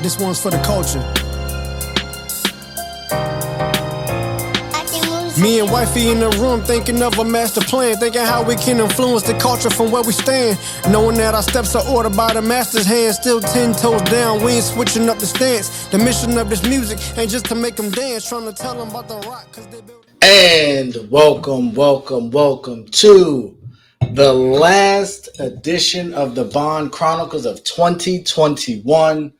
This one's for the culture. Me and wifey in the room thinking of a master plan, thinking how we can influence the culture from where we stand. Knowing that our steps are ordered by the master's hand, still 10 toes down, we ain't switching up the stance. The mission of this music ain't just to make them dance, trying to tell them about the rock. Cause they build. And welcome to the last edition of the Bond Chronicles of 2021.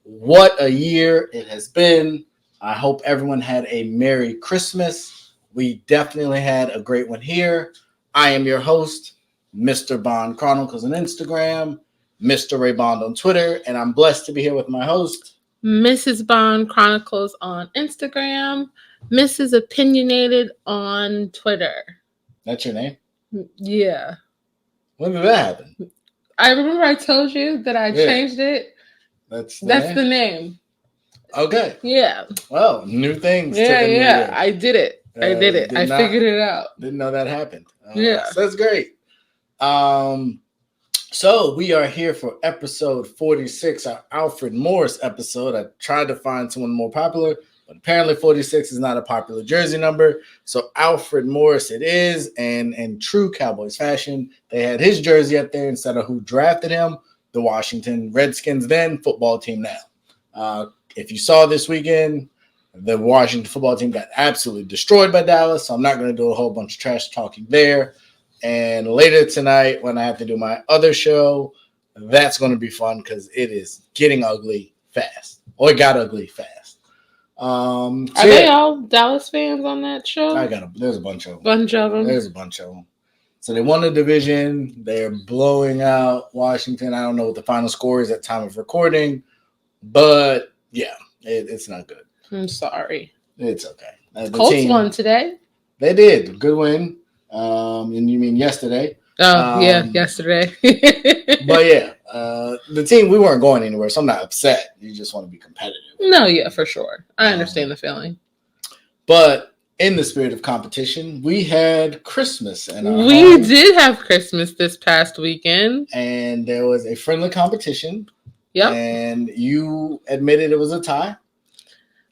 What a year it has been. I hope everyone had a Merry Christmas. We definitely had a great one here. I am your host, Mr. Bond Chronicles on Instagram, Mr. Ray Bond on Twitter, and I'm blessed to be here with my host, Mrs. Bond Chronicles on Instagram, Mrs. Opinionated on Twitter. That's your name? Yeah. When did that happen? I remember I told you that I changed it. That's the name. Okay. Yeah. Well, new things. Yeah. I did it. I figured it out. Didn't know that happened. Yeah. So that's great. So we are here for episode 46, our Alfred Morris episode. I tried to find someone more popular, but apparently 46 is not a popular jersey number. So Alfred Morris it is, and in true Cowboys fashion, they had his jersey up there instead of who drafted him, the Washington Redskins then football team now. If you saw this weekend, the Washington football team got absolutely destroyed by Dallas, so I'm not going to do a whole bunch of trash talking there. And later tonight, when I have to do my other show, that's going to be fun because it is getting ugly fast. Or it got ugly fast. Are they all Dallas fans on that show? There's a bunch of them. There's a bunch of them. So they won the division. They're blowing out Washington. I don't know what the final score is at time of recording, but yeah, it's not good. I'm sorry. It's okay. The Colts won today. They did. Good win. And you mean yesterday? Oh, yeah, yesterday. But yeah, the team, we weren't going anywhere, so I'm not upset. You just want to be competitive. No, yeah, for sure. I understand the feeling. But in the spirit of competition, we had Christmas. We did have Christmas this past weekend. And there was a friendly competition. Yep. And you admitted it was a tie.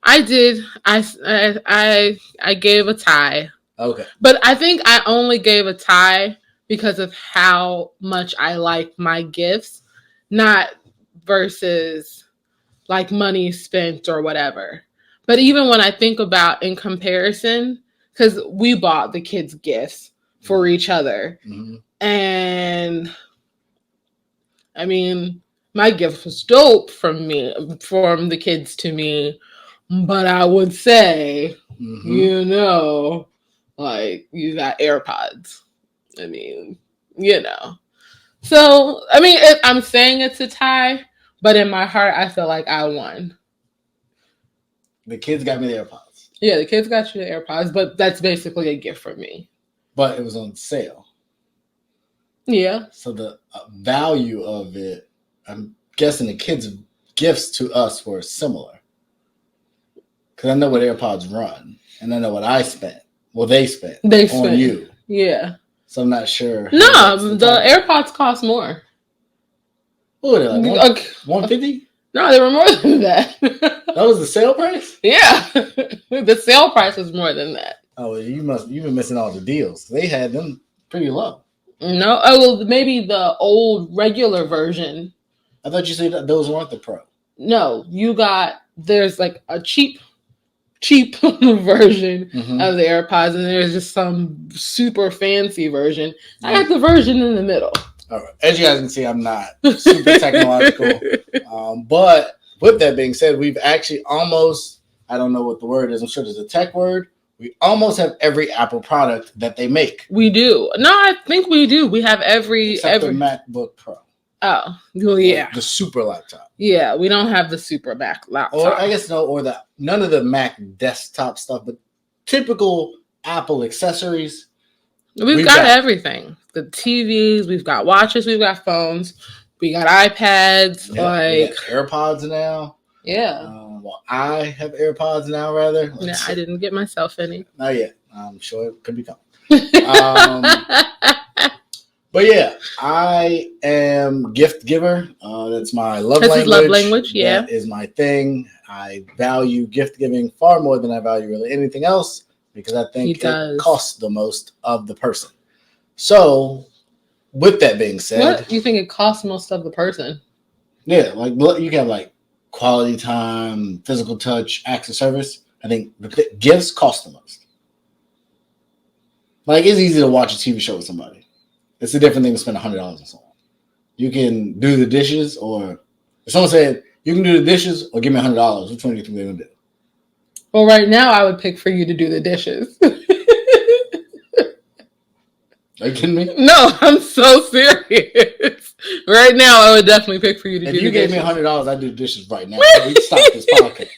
I did. I gave a tie. Okay. But I think I only gave a tie because of how much I like my gifts, not versus like money spent or whatever. But even when I think about in comparison, because we bought the kids gifts for each other. Mm-hmm. And I mean, my gift was dope from the kids to me. But I would say, like you got AirPods. I mean, So, I mean, I'm saying it's a tie, but in my heart, I feel like I won. The kids got me the AirPods. Yeah, the kids got you the AirPods, but that's basically a gift for me. But it was on sale. Yeah. So the value of it, I'm guessing the kids' gifts to us were similar. Because I know what AirPods run, and I know what I spent. Well, they spent on you. Yeah. So I'm not sure. No, the AirPods cost more. What are they, like $150? No, they were more than that. That was the sale price? Yeah. The sale price was more than that. Oh, you've been missing all the deals. They had them pretty low. No, well, maybe the old regular version. I thought you said that those weren't the Pro. No, there's like a cheap version of the AirPods, and there's just some super fancy version. I got the version in the middle. All right. As you guys can see, I'm not super technological. But with that being said, we've actually almost, I don't know what the word is, I'm sure there's a tech word. We almost have every Apple product that they make. We do. No, I think we do. We have every the MacBook Pro. Oh, well, yeah. The super laptop. Yeah, we don't have the super Mac laptop. Or I guess none of the Mac desktop stuff, but typical Apple accessories. We've got everything. The TVs, we've got watches, we've got phones, we got iPads, we got AirPods now. Yeah. Well, I have AirPods now, rather. I didn't get myself any. Not yet. I'm sure it could be coming. But yeah, I am gift giver. That's my love That's language. his love language, yeah. That is my thing. I value gift giving far more than I value really anything else because I think it costs the most of the person. So, with that being said, what you think it costs most of the person? Yeah, like you can have like quality time, physical touch, acts of service. I think the gifts cost the most. Like it's easy to watch a TV show with somebody. It's a different thing to spend $100 on someone. You can do the dishes, or if someone said you can do the dishes, or give me $100, which one do you think they're gonna do? Well, right now I would pick for you to do the dishes. Are you kidding me? No, I'm so serious. Right now, I would definitely pick for you to do the dishes. If you gave me $100, I'd do the dishes right now. We'd stop this podcast,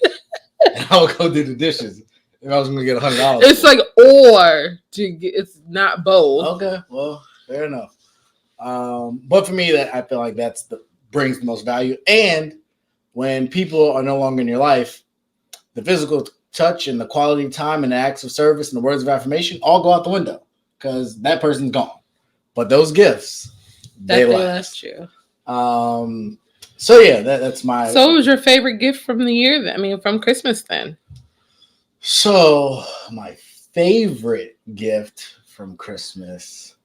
and I would go do the dishes. If I was going to get $100, it's like it's not both. Okay, well, fair enough. But for me, that I feel like that's brings the most value. And when people are no longer in your life, the physical touch and the quality time and the acts of service and the words of affirmation all go out the window because that person's gone. But those gifts, they last. You. So yeah, that's my. So, what was your favorite gift from the year? From Christmas then. So my favorite gift from Christmas,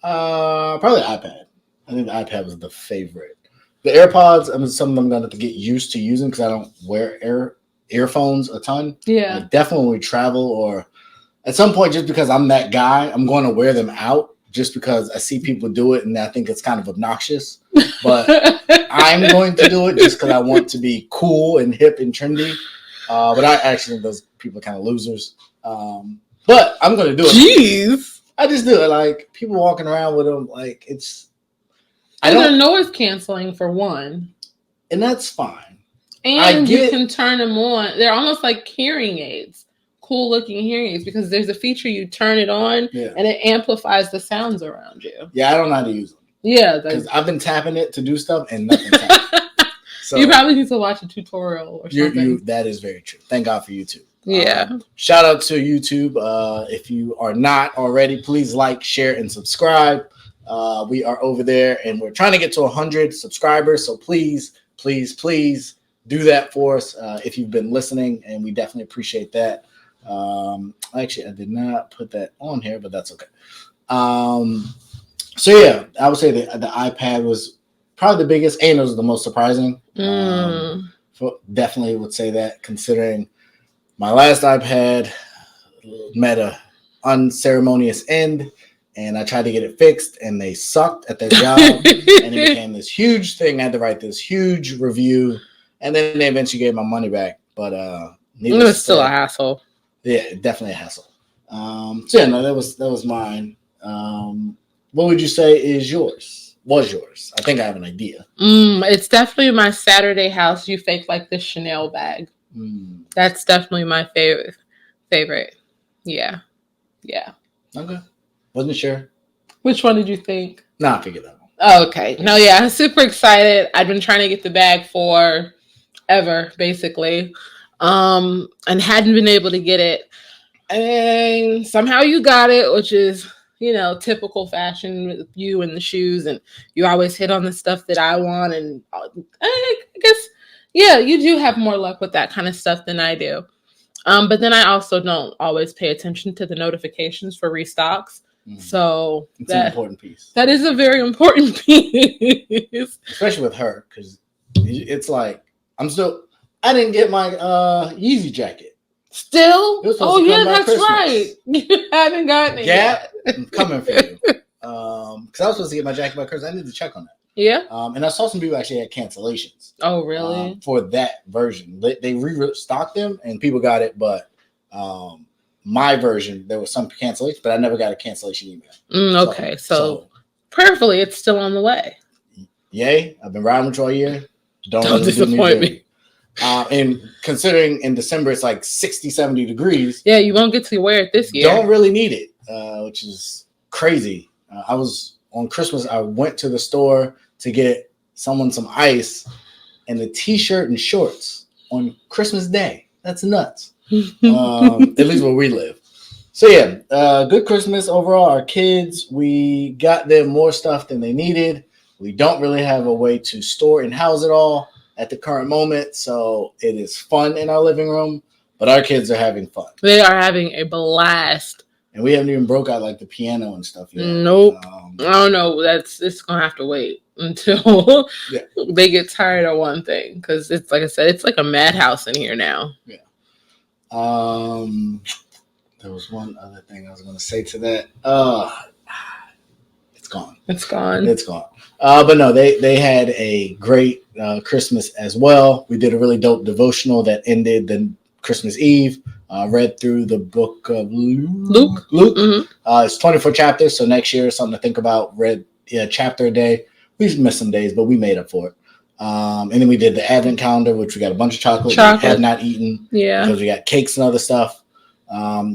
probably iPad. I think the iPad was the favorite. The AirPods, some of them I'm gonna have to get used to using because I don't wear earphones a ton. Yeah, like definitely when we travel or at some point, just because I'm that guy, I'm going to wear them out just because I see people do it and I think it's kind of obnoxious. But I'm going to do it just because I want to be cool and hip and trendy. But I actually think those people are kind of losers. But I'm going to do it. Jeez. I just do it. Like, people walking around with them, like, it's... they're noise canceling, for one. And that's fine. And you can turn them on. They're almost like hearing aids. Cool-looking hearing aids, because there's a feature you turn it on, and it amplifies the sounds around you. Yeah, I don't know how to use them. Yeah. Because I've been tapping it to do stuff, and nothing's happening. So, you probably need to watch a tutorial or something. That is very true. Thank God for YouTube. Yeah. Shout out to YouTube. If you are not already, please like, share, and subscribe. We are over there, and we're trying to get to 100 subscribers. So please, please, please do that for us if you've been listening, and we definitely appreciate that. Actually, I did not put that on here, but that's okay. So yeah, I would say the iPad was probably the biggest, and it was the most surprising. Definitely would say that, considering my last iPad met a unceremonious end, and I tried to get it fixed, and they sucked at their job, and it became this huge thing. I had to write this huge review, and then they eventually gave my money back. But it was still a hassle. Yeah, definitely a hassle. So yeah, no, that was mine. What would you say is yours? Was yours? I think I have an idea. It's definitely my Saturday house. You fake like the Chanel bag. That's definitely my favorite. Yeah. Okay. Wasn't sure. Which one did you think? Nah, I figured that one. Oh, okay. No, yeah, I'm super excited. I've been trying to get the bag for ever, basically. And hadn't been able to get it. And somehow you got it, which is, typical fashion with you and the shoes. And you always hit on the stuff that I want. And I guess, yeah, you do have more luck with that kind of stuff than I do. But then I also don't always pay attention to the notifications for restocks. So it's an important piece. That is a very important piece. Especially with her, because it's like, I didn't get my Yeezy jacket. Still? Oh, yeah, that's Christmas. Right. You haven't gotten it yet. I'm coming for you. Because I was supposed to get my jacket by Christmas. I need to check on that. Yeah. And I saw some people actually had cancellations. Oh, really? For that version. They restocked them and people got it, but my version, there was some cancellations, but I never got a cancellation email. Okay, so prayerfully, it's still on the way. Yay. I've been riding with you all year. Don't disappoint me. And considering in December it's like 60, 70 degrees. Yeah, you won't get to wear it this year. Don't really need it, which is crazy. On Christmas, I went to the store to get someone some ice and a t-shirt and shorts on Christmas Day. That's nuts. At least where we live. So yeah, good Christmas overall. Our kids, we got them more stuff than they needed. We don't really have a way to store and house it all at the current moment, so it is fun in our living room. But our kids are having fun. They are having a blast. And we haven't even broke out like the piano and stuff yet. Nope. I don't know. It's gonna have to wait until they get tired of one thing, because it's like I said, it's like a madhouse in here now. Yeah. There was one other thing I was going to say to that. It's gone. It's gone. It's gone. But no, they had a great Christmas as well. We did a really dope devotional that ended the Christmas Eve. Read through the book of Luke. Mm-hmm. It's 24 chapters, so next year something to think about. Read a chapter a day. We missed some days, but we made up for it. And then we did the Advent calendar, which we got a bunch of chocolate. We had not eaten. Yeah. Because we got cakes and other stuff.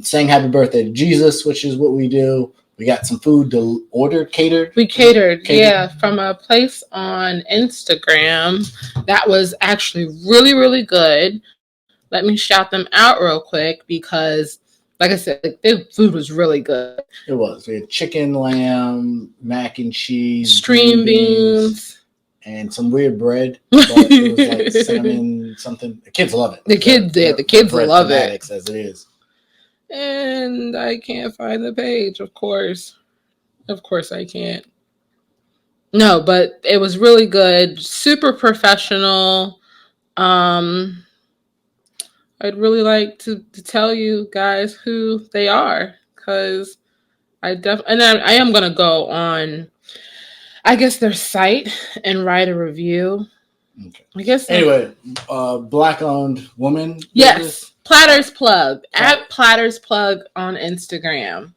Saying happy birthday to Jesus, which is what we do. We got some food to order, catered. We catered, yeah, from a place on Instagram that was actually really, really good. Let me shout them out real quick because, like I said, their food was really good. It was. We had chicken, lamb, mac and cheese, string beans, and some weird bread. But it was like cinnamon something. The kids love it. The kids love it. As it is. And I can't find the page, of course. Of course I can't. No, but it was really good. Super professional. I'd really like to tell you guys who they are, because I am going to go on, I guess, their site and write a review. Okay. I guess. Anyway, Black-owned woman. Yes. Platters Plug, at Platters Plug on Instagram.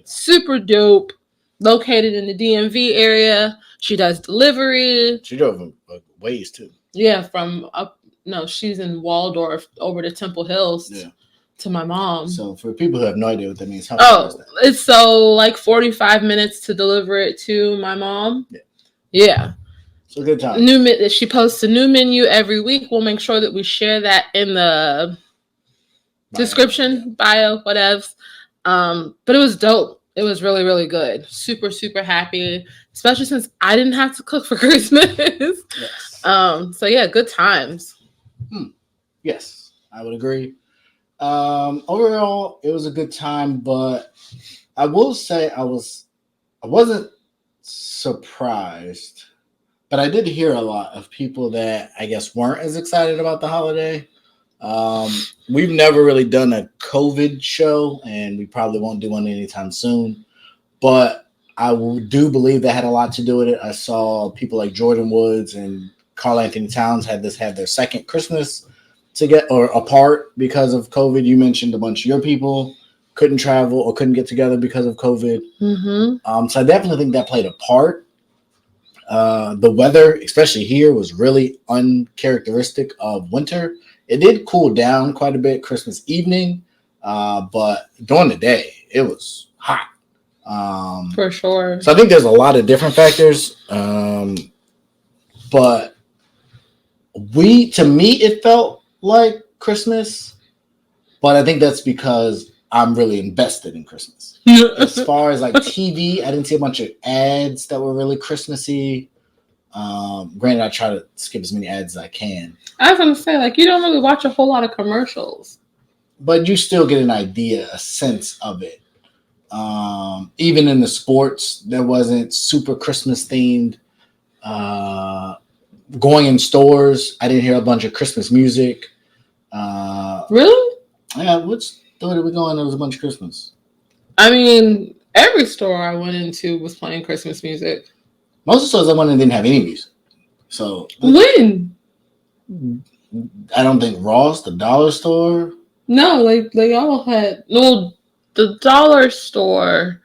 Super dope. Located in the DMV area. She does delivery. She drove a ways too. Yeah, from up. No, she's in Waldorf over to Temple Hills. Yeah. To my mom. So for people who have no idea what that means, it's so like 45 minutes to deliver it to my mom. Yeah. So good time. She posts a new menu every week. We'll make sure that we share that in the description, bio, whatevs. But it was dope. It was really, really good. Super, super happy, especially since I didn't have to cook for Christmas. Yes. So yeah, good times. Yes, I would agree. Overall, it was a good time, but I will say I wasn't surprised, but I did hear a lot of people that I guess weren't as excited about the holiday. We've never really done a COVID show, and we probably won't do one anytime soon, but I do believe that had a lot to do with it. I saw people like Jordan Woods and Karl Anthony Towns had their second Christmas apart because of COVID. You mentioned a bunch of your people couldn't travel or couldn't get together because of COVID. Mm-hmm. So I definitely think that played a part. The weather, especially here, was really uncharacteristic of winter. It did cool down quite a bit Christmas evening, but during the day, it was hot. For sure. So I think there's a lot of different factors. But to me, it felt like Christmas, but I think that's because I'm really invested in Christmas. As far as like TV, I didn't see a bunch of ads that were really Christmassy. Granted, I try to skip as many ads as I can. I was going to say, like, you don't really watch a whole lot of commercials. But you still get an idea, a sense of it. Even in the sports, there wasn't super Christmas themed. Going in stores, I didn't hear a bunch of Christmas music. Really? Yeah, which store did we go in? There was a bunch of Christmas. I mean, every store I went into was playing Christmas music. Most of the stores I went in didn't have any music. So when? I don't think Ross, the dollar store. No, they all had. No, the dollar store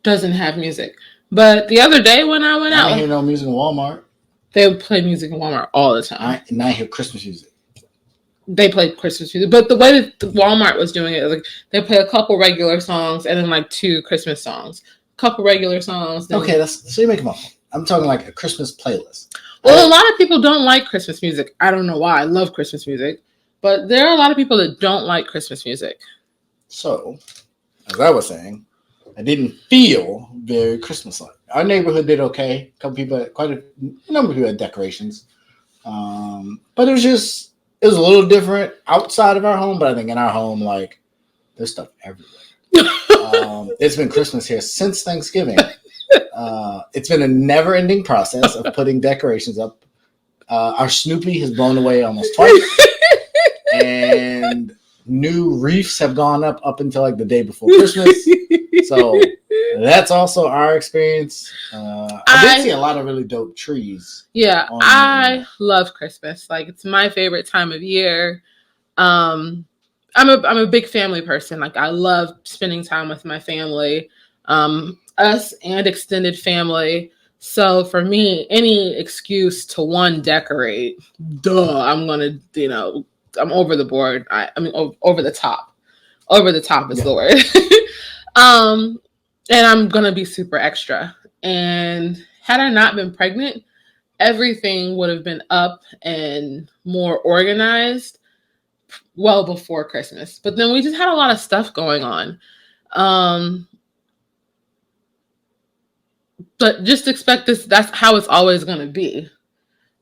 doesn't have music. But the other day when I went out, I didn't hear no music in Walmart. They would play music in Walmart all the time. I hear Christmas music. They played Christmas music, but the way that Walmart was doing it, like they play a couple regular songs and then like 2 Christmas songs. Couple regular songs. Then... Okay, so you're making my point. I'm talking like a Christmas playlist. Well, a lot of people don't like Christmas music. I don't know why. I love Christmas music, but there are a lot of people that don't like Christmas music. So, as I was saying, I didn't feel very Christmas-like. Our neighborhood did okay. A couple people, quite a number of people had decorations. But it was a little different outside of our home. But I think in our home, like, there's stuff everywhere. It's been Christmas here since Thanksgiving. It's been a never-ending process of putting decorations up. Our Snoopy has blown away almost twice. And new reefs have gone up until like the day before Christmas. So that's also our experience. I did see a lot of really dope trees. Yeah, I love Christmas. Like, it's my favorite time of year. I'm a big family person. Like, I love spending time with my family, us and extended family. So for me, any excuse to decorate, I'm gonna, I'm over the board. I mean, over the top. Over the top is the word. And I'm gonna be super extra. And had I not been pregnant, everything would have been up and more organized well before Christmas. But then we just had a lot of stuff going on. But just expect this. That's how it's always going to be.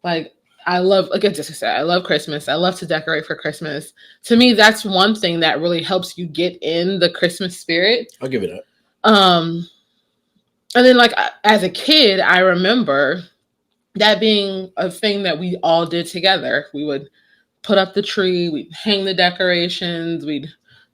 Like, I love, like I just said, I love Christmas. I love to decorate for Christmas. To me, that's one thing that really helps you get in the Christmas spirit. I'll give it up. And then, like, as a kid, I remember that being a thing that we all did together. We would put up the tree, we'd hang the decorations, we'd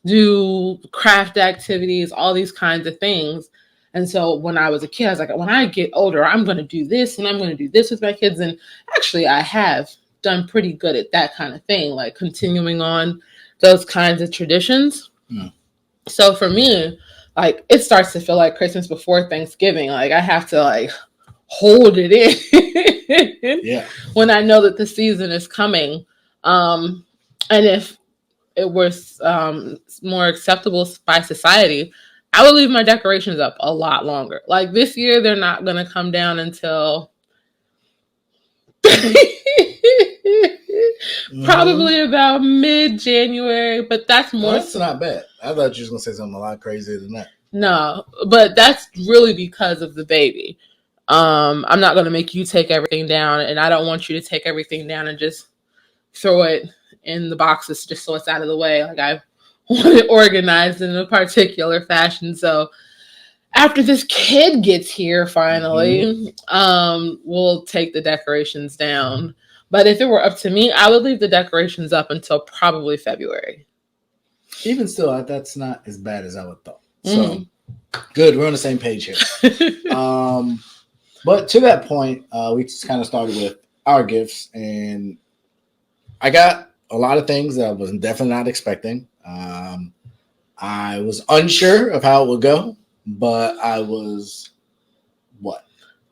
do craft activities, all these kinds of things. And so when I was a kid, I was like, when I get older, I'm going to do this and I'm going to do this with my kids. And actually, I have done pretty good at that kind of thing, like continuing on those kinds of traditions. So for me, like, it starts to feel like Christmas before Thanksgiving. Like, I have to, like, hold it in when I know that the season is coming. And if it was more acceptable by society, I would leave my decorations up a lot longer. Like, this year, they're not going to come down until probably about mid-January, but that's more. That's not bad. I thought you were going to say something a lot crazier than that. No, but that's really because of the baby. I'm not going to make you take everything down, and I don't want you to take everything down and just throw it in the boxes just so it's out of the way. Like, I want it organized in a particular fashion. So after this kid gets here, finally, we'll take the decorations down. But if it were up to me, I would leave the decorations up until probably February. Even still, that's not as bad as I would thought. So good, we're on the same page here. But to that point, we just kind of started with our gifts, and I got a lot of things that I was definitely not expecting. I was unsure of how it would go, but I was what?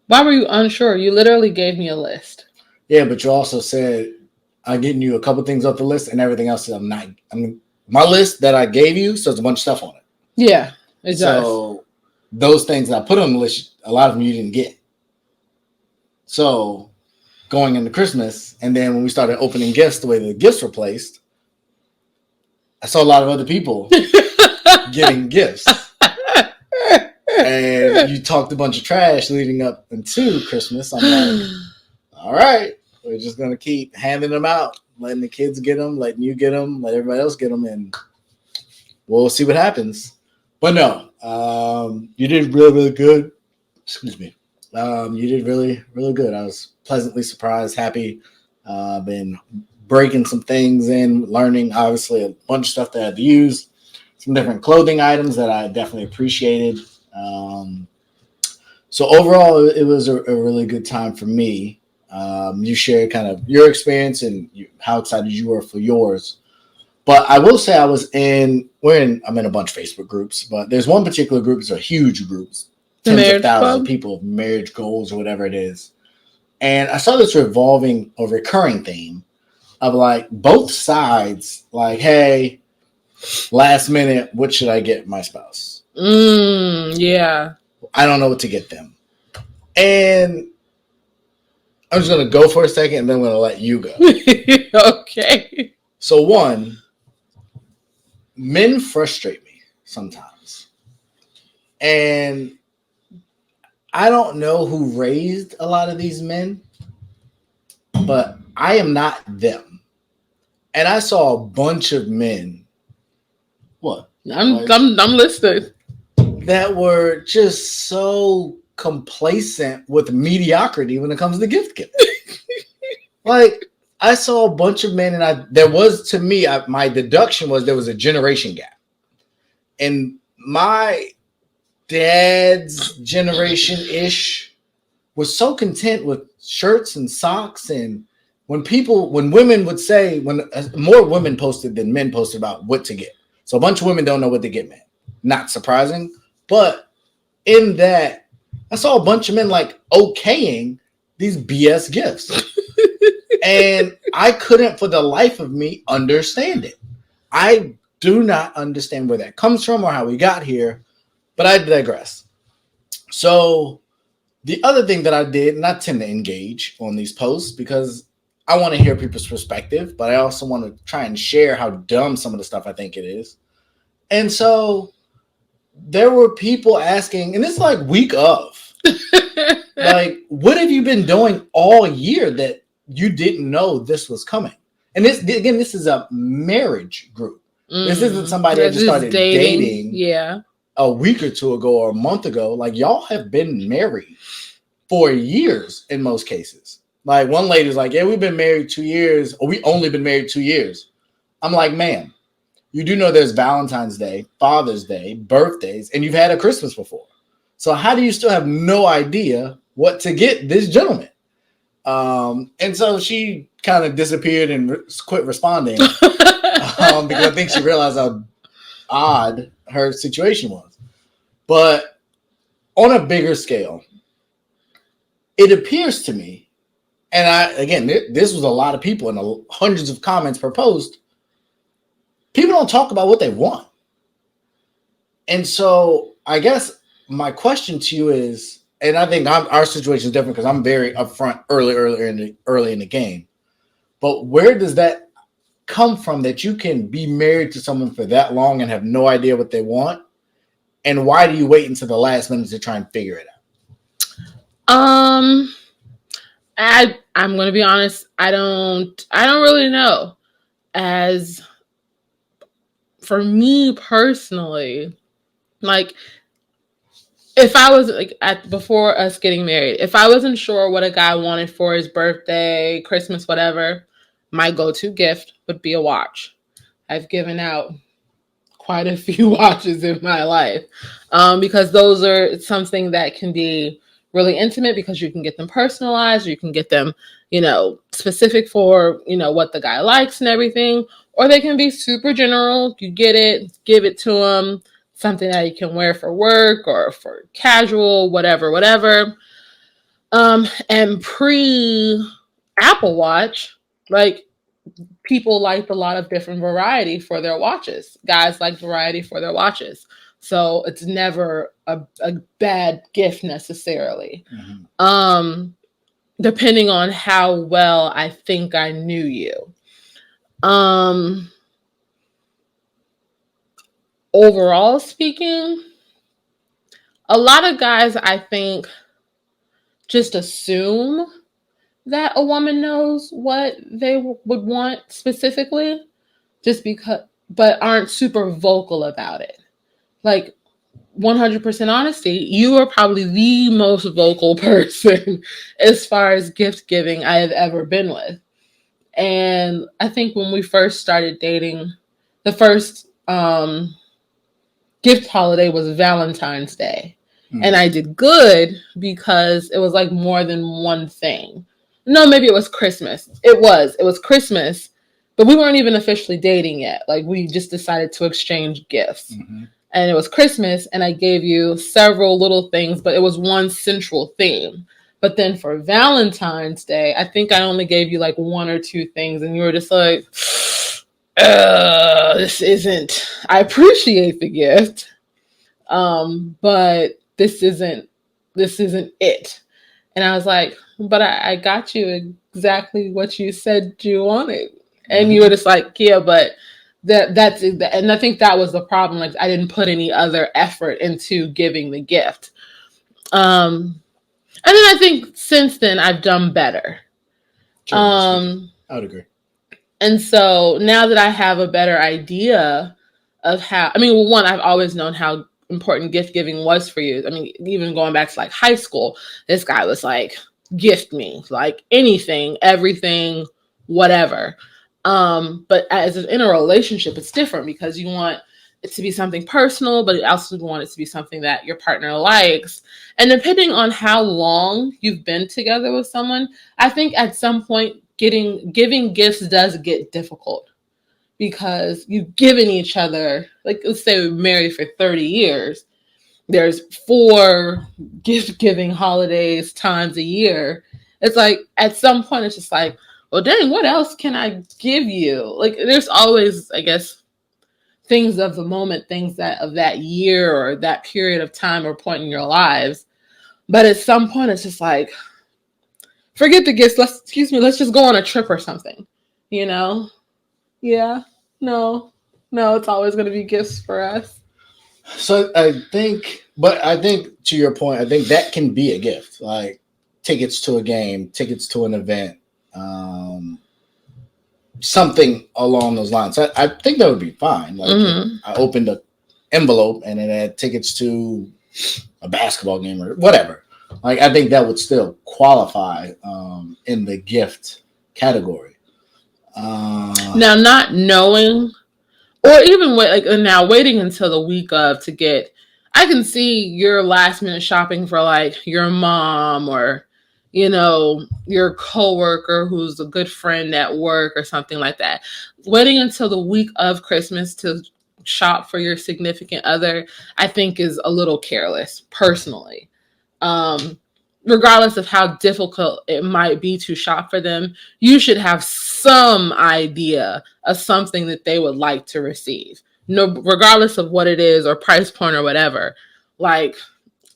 Why were you unsure? You literally gave me a list. Yeah, but you also said I'm getting you a couple things off the list, and everything else I'm not. I mean, my list that I gave you, so there's a bunch of stuff on it. Yeah, it does. So those things that I put on the list, a lot of them you didn't get. So going into Christmas, and then when we started opening gifts, the way the gifts were placed, I saw a lot of other people getting gifts. And you talked a bunch of trash leading up into Christmas. I'm like, all right, we're just going to keep handing them out, letting the kids get them, letting you get them, let everybody else get them, and we'll see what happens. But no, you did really, really good. Excuse me. You did really, really good. I was pleasantly surprised, happy. Been breaking some things in, learning, obviously, a bunch of stuff that I had to use, some different clothing items that I definitely appreciated. So overall, it was a really good time for me. You shared kind of your experience and how excited you were for yours. But I will say I'm in a bunch of Facebook groups, but there's one particular group, it's a huge groups, tens of thousands of people, marriage goals or whatever it is. And I saw this revolving or recurring theme of like both sides, like, hey, last minute, what should I get my spouse? Yeah. I don't know what to get them. And I'm just going to go for a second and then I'm going to let you go. Okay. So one, men frustrate me sometimes. And I don't know who raised a lot of these men, but I am not them. And I saw a bunch of men. What? I'm listening. That were just so complacent with mediocrity when it comes to gift giving. Like, I saw a bunch of men, and my deduction was there was a generation gap. And my dad's generation-ish was so content with shirts and socks. And when women would say, when more women posted than men posted about what to get. So a bunch of women don't know what to get men. Not surprising. But in that, I saw a bunch of men like okaying these BS gifts. And I couldn't for the life of me understand it. I do not understand where that comes from or how we got here, but I digress. So the other thing that I did, and I tend to engage on these posts because I want to hear people's perspective, but I also want to try and share how dumb some of the stuff I think it is. And so there were people asking, and it's like week of, like, what have you been doing all year that you didn't know this was coming? And this is a marriage group. This isn't somebody that just started dating a week or two ago or a month ago. Like, y'all have been married for years in most cases. Like, one lady's like, yeah, we've been married 2 years, or we only been married 2 years. I'm like, man, you do know there's Valentine's Day, Father's Day, birthdays, and you've had a Christmas before. So how do you still have no idea what to get this gentleman? And so she kind of disappeared and quit responding because I think she realized how odd her situation was. But on a bigger scale, it appears to me, and this was a lot of people and hundreds of comments per post. People don't talk about what they want. And so I guess my question to you is, and I think our situation is different because I'm very upfront early in the game. But where does that come from that you can be married to someone for that long and have no idea what they want? And why do you wait until the last minute to try and figure it out? I'm going to be honest. I don't really know. As for me personally, like, if I was like before us getting married, if I wasn't sure what a guy wanted for his birthday, Christmas, whatever, my go-to gift would be a watch. I've given out quite a few watches in my life because those are something that can be really intimate because you can get them personalized, or you can get them, specific for, what the guy likes and everything, or they can be super general. You get it, give it to him. Something that you can wear for work or for casual, whatever. And pre-Apple Watch, like, people liked a lot of different variety for their watches. Guys like variety for their watches. So it's never a bad gift necessarily. Mm-hmm. Depending on how well I think I knew you. Overall speaking, a lot of guys, I think, just assume that a woman knows what they would want specifically, just because, but aren't super vocal about it. Like, 100% honesty, you are probably the most vocal person as far as gift giving I have ever been with. And I think when we first started dating, the first gift holiday was Valentine's Day. Mm. And I did good because it was like more than one thing. No, maybe it was Christmas. It was Christmas, but we weren't even officially dating yet. Like, we just decided to exchange gifts. Mm-hmm. And it was Christmas, and I gave you several little things, but it was one central theme. But then for Valentine's Day, I think I only gave you like one or two things, and you were just like, this isn't, I appreciate the gift, but this isn't it. And I was like, but I got you exactly what you said you wanted. And you were just like, yeah, but And I think that was the problem. Like, I didn't put any other effort into giving the gift. And then I think since then I've done better. Sure, I would agree. And so now that I have a better idea of how, I mean, well, one, I've always known how important gift giving was for you. I mean, even going back to like high school, this guy was like, gift me, like anything, everything, whatever. But as in a relationship, it's different because you want it to be something personal, but you also want it to be something that your partner likes. And depending on how long you've been together with someone, I think at some point giving gifts does get difficult because you've given each other, like, let's say we're married for 30 years. There's 4 gift giving holidays times a year. It's like at some point it's just like, well, dang, what else can I give you? Like, there's always, I guess, things of the moment, things that of that year or that period of time or point in your lives. But at some point it's just like, forget the gifts. Let's just go on a trip or something. You know? Yeah. No, it's always going to be gifts for us. So I think to your point, I think that can be a gift, like tickets to a game, tickets to an event, something along those lines. I think that would be fine. Like, I opened an envelope and it had tickets to a basketball game or whatever. Like, I think that would still qualify in the gift category. Now, not knowing, or even waiting until the week of to get, I can see your last minute shopping for like your mom or, you know, your coworker who's a good friend at work or something like that. Waiting until the week of Christmas to shop for your significant other, I think is a little careless, personally. Regardless of how difficult it might be to shop for them, you should have some idea of something that they would like to receive. No, regardless of what it is or price point or whatever. Like,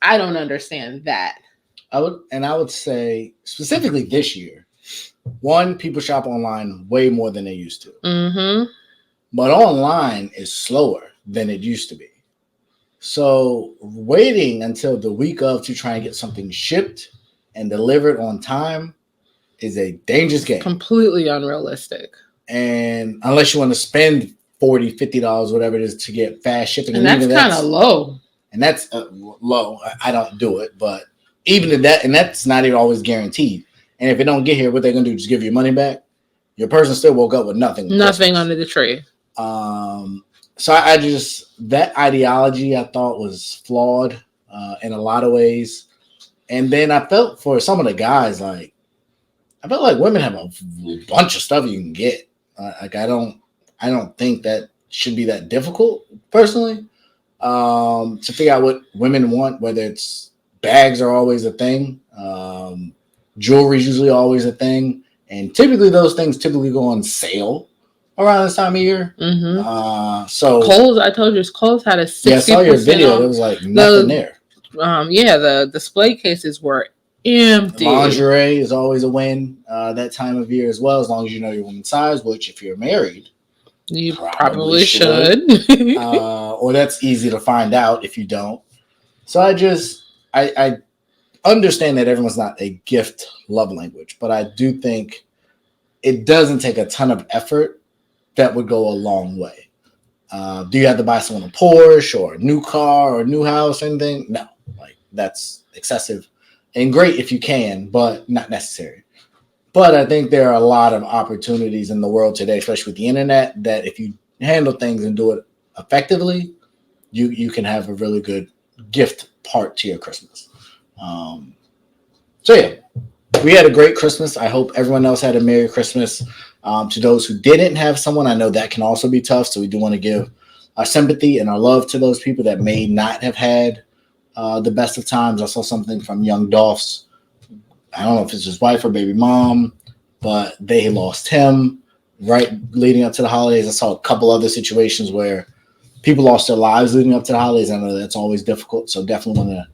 I don't understand that. I would say specifically this year, one, people shop online way more than they used to. Mm-hmm. But online is slower than it used to be. So waiting until the week of to try and get something shipped and delivered on time is a dangerous game. Completely unrealistic. And unless you want to spend $40, $50, whatever it is, to get fast shipping. And that's kind of low. And that's low. I don't do it. But even to that, and that's not even always guaranteed. And if it don't get here, what they're going to do, just give you your money back? Your person still woke up with nothing. Nothing under the tree. So I just, that ideology I thought was flawed in a lot of ways. And then I felt for some of the guys, like, I felt like women have a bunch of stuff you can get. Like, I don't think that should be that difficult, personally, to figure out what women want, whether it's bags are always a thing. Jewelry is usually always a thing. And typically those things go on sale around this time of year. Mm-hmm. So Kohl's, I told you, Kohl's had a 60%. Yeah, I saw your video. There was like nothing there. The display cases were empty. Lingerie is always a win that time of year as well, as long as you know your woman's size, which if you're married, you probably should. Or that's easy to find out if you don't. So I understand that everyone's not a gift love language, but I do think it doesn't take a ton of effort that would go a long way. Do you have to buy someone a Porsche or a new car or a new house or anything? No, like, that's excessive and great if you can, but not necessary. But I think there are a lot of opportunities in the world today, especially with the internet, that if you handle things and do it effectively, you can have a really good gift part to your Christmas. So yeah, we had a great Christmas. I hope everyone else had a Merry Christmas. To those who didn't have someone, I know that can also be tough. So we do want to give our sympathy and our love to those people that may not have had the best of times. I saw something from Young Dolph's. I don't know if it's his wife or baby mom, but they lost him right leading up to the holidays. I saw a couple other situations where people lost their lives leading up to the holidays. I know that's always difficult. So definitely want to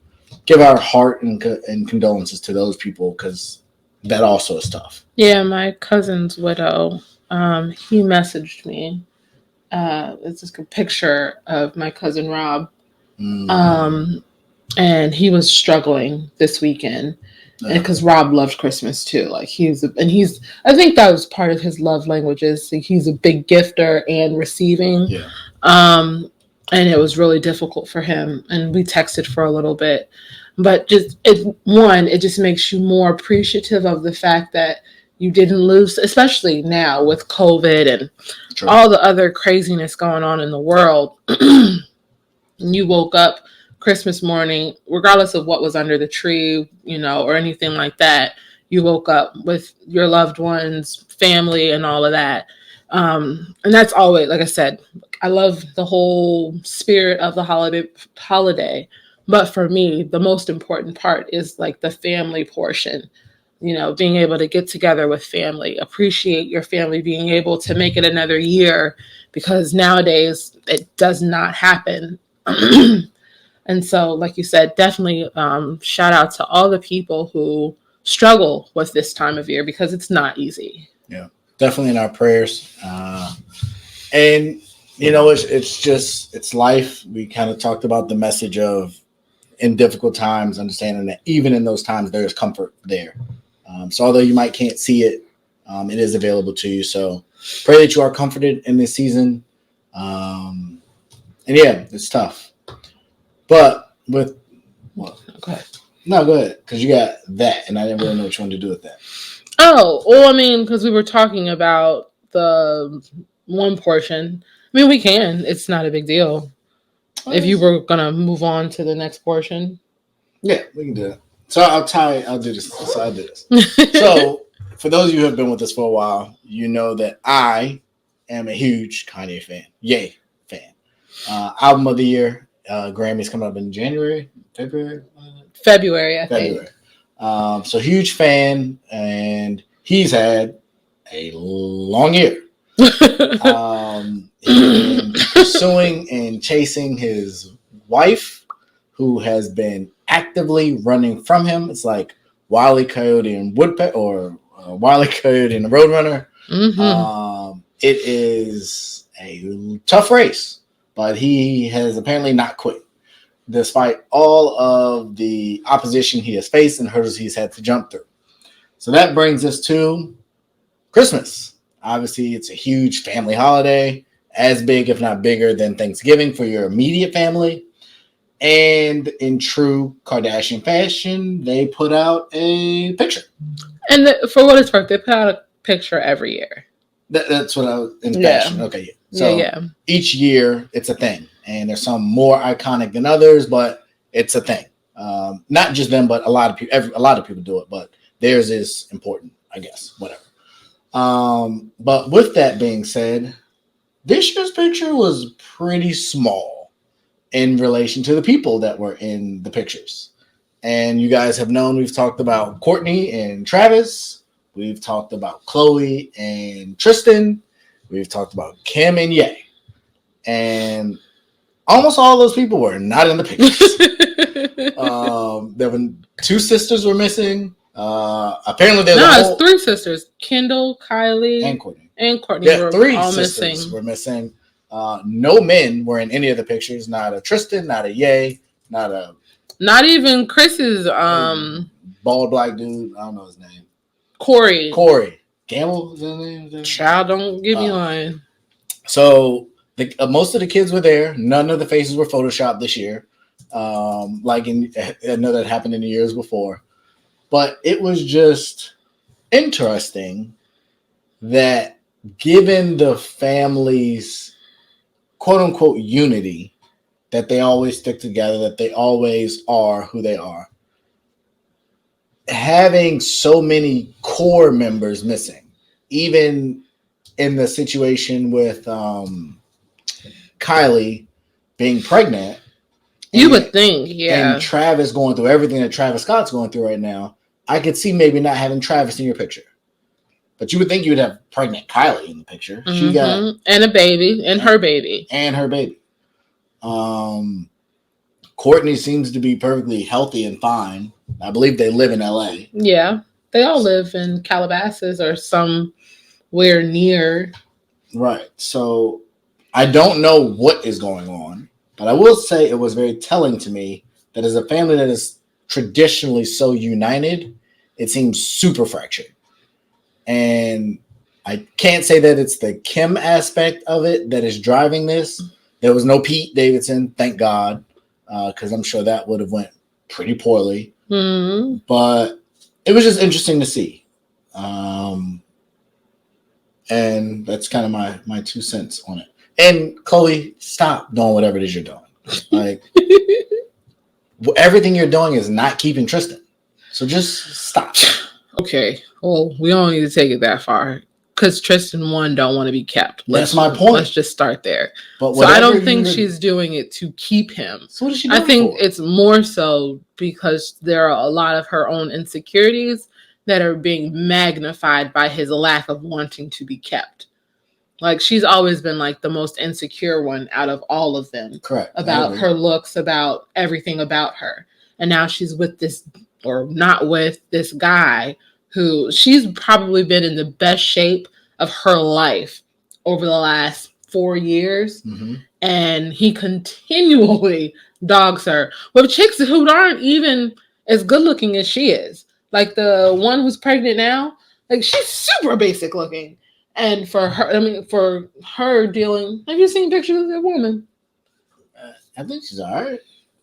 give our heart and condolences to those people, because that also is tough. Yeah, my cousin's widow, he messaged me it's just a picture of my cousin Rob. Mm. And he was struggling this weekend. And because Rob loved Christmas too, like I think that was part of his love languages. He's a big gifter and receiving. Yeah. And it was really difficult for him. And we texted for a little bit, but it just makes you more appreciative of the fact that you didn't lose, especially now with COVID and all the other craziness going on in the world. You woke up Christmas morning, regardless of what was under the tree, or anything like that, you woke up with your loved ones, family, and all of that. And that's always, like I said, I love the whole spirit of the holiday. But for me, the most important part is like the family portion, being able to get together with family, appreciate your family, being able to make it another year, because nowadays it does not happen. And so, like you said, definitely shout out to all the people who struggle with this time of year, because it's not easy. Yeah, definitely in our prayers. And, it's life. We kind of talked about the message of in difficult times, understanding that even in those times, there is comfort there. So although you can't see it, it is available to you. So pray that you are comforted in this season. And yeah, it's tough. But with what? Go ahead. No, go ahead, because you got that, and I didn't really know what you wanted to do with that. Oh, well, because we were talking about the one portion. We can. It's not a big deal. If you were gonna move on to the next portion, yeah, we can do that. So I'll do this. So I'll do this. So for those of you who have been with us for a while, you know that I am a huge Kanye fan. Yay fan. Album of the year. Grammys coming up in February, I think. So huge fan, and he's had a long year. Pursuing and chasing his wife, who has been actively running from him. It's like Wile E. Coyote and Woodpecker, or Wile E. Coyote and the Roadrunner. Mm-hmm. It is a tough race, but he has apparently not quit, despite all of the opposition he has faced and hurdles he's had to jump through. So that brings us to Christmas. Obviously, it's a huge family holiday, as big, if not bigger, than Thanksgiving for your immediate family. And in true Kardashian fashion, they put out a picture. And for what it's worth, they put out a picture every year. That's what I was in fashion. Okay, yeah. So each year, it's a thing. And there's some more iconic than others, but it's a thing. Not just them, but a lot of people do it. But theirs is important, I guess. Whatever. But with that being said, this year's picture was pretty small in relation to the people that were in the pictures. And you guys have known we've talked about Courtney and Travis. We've talked about Chloe and Tristan. We've talked about Kim and Ye. And almost all those people were not in the pictures. There were two sisters were missing. Apparently it's three sisters: Kendall, Kylie, and Courtney. Yeah, three sisters were missing. No men were in any of the pictures. Not a Tristan, not a Ye, not even Chris's bald black dude. I don't know his name. Corey Gamble is his name. Child, don't give me lying. So most of the kids were there. None of the faces were photoshopped this year. I know that happened in the years before. But it was just interesting that, given the family's quote unquote unity, that they always stick together, that they always are who they are, having so many core members missing, even in the situation with Kylie being pregnant. You would think, yeah. And Travis going through everything that Travis Scott's going through right now. I could see maybe not having Travis in your picture. But you would think you would have pregnant Kylie in the picture. Mm-hmm. She got and a baby, and her baby. And her baby. Courtney seems to be perfectly healthy and fine. I believe they live in LA. Yeah. They all live in Calabasas or somewhere near. Right. So I don't know what is going on, but I will say it was very telling to me that as a family that is traditionally so united, it seems super fractured. And I can't say that it's the Kim aspect of it that is driving this. There was no Pete Davidson, thank God, because I'm sure that would have went pretty poorly. Mm-hmm. But it was just interesting to see. And that's kind of my 2 cents on it. And Chloe, stop doing whatever it is you're doing. Like everything you're doing is not keeping Tristan. So just stop. Okay. Well, we don't need to take it that far. Because Tristan, one, don't want to be kept. That's my point. Let's just start there. But so I don't think she's doing it to keep him. So what is she doing? I think it's more so because there are a lot of her own insecurities that are being magnified by his lack of wanting to be kept. Like, she's always been like the most insecure one out of all of them. Correct. About her looks, about everything about her. And now she's with this, or not with this guy who she's probably been in the best shape of her life over the last 4 years. Mm-hmm. And he continually dogs her with chicks who aren't even as good looking as she is. Like the one who's pregnant now, like she's super basic looking. And for her dealing, have you seen pictures of that woman? I think she's all right.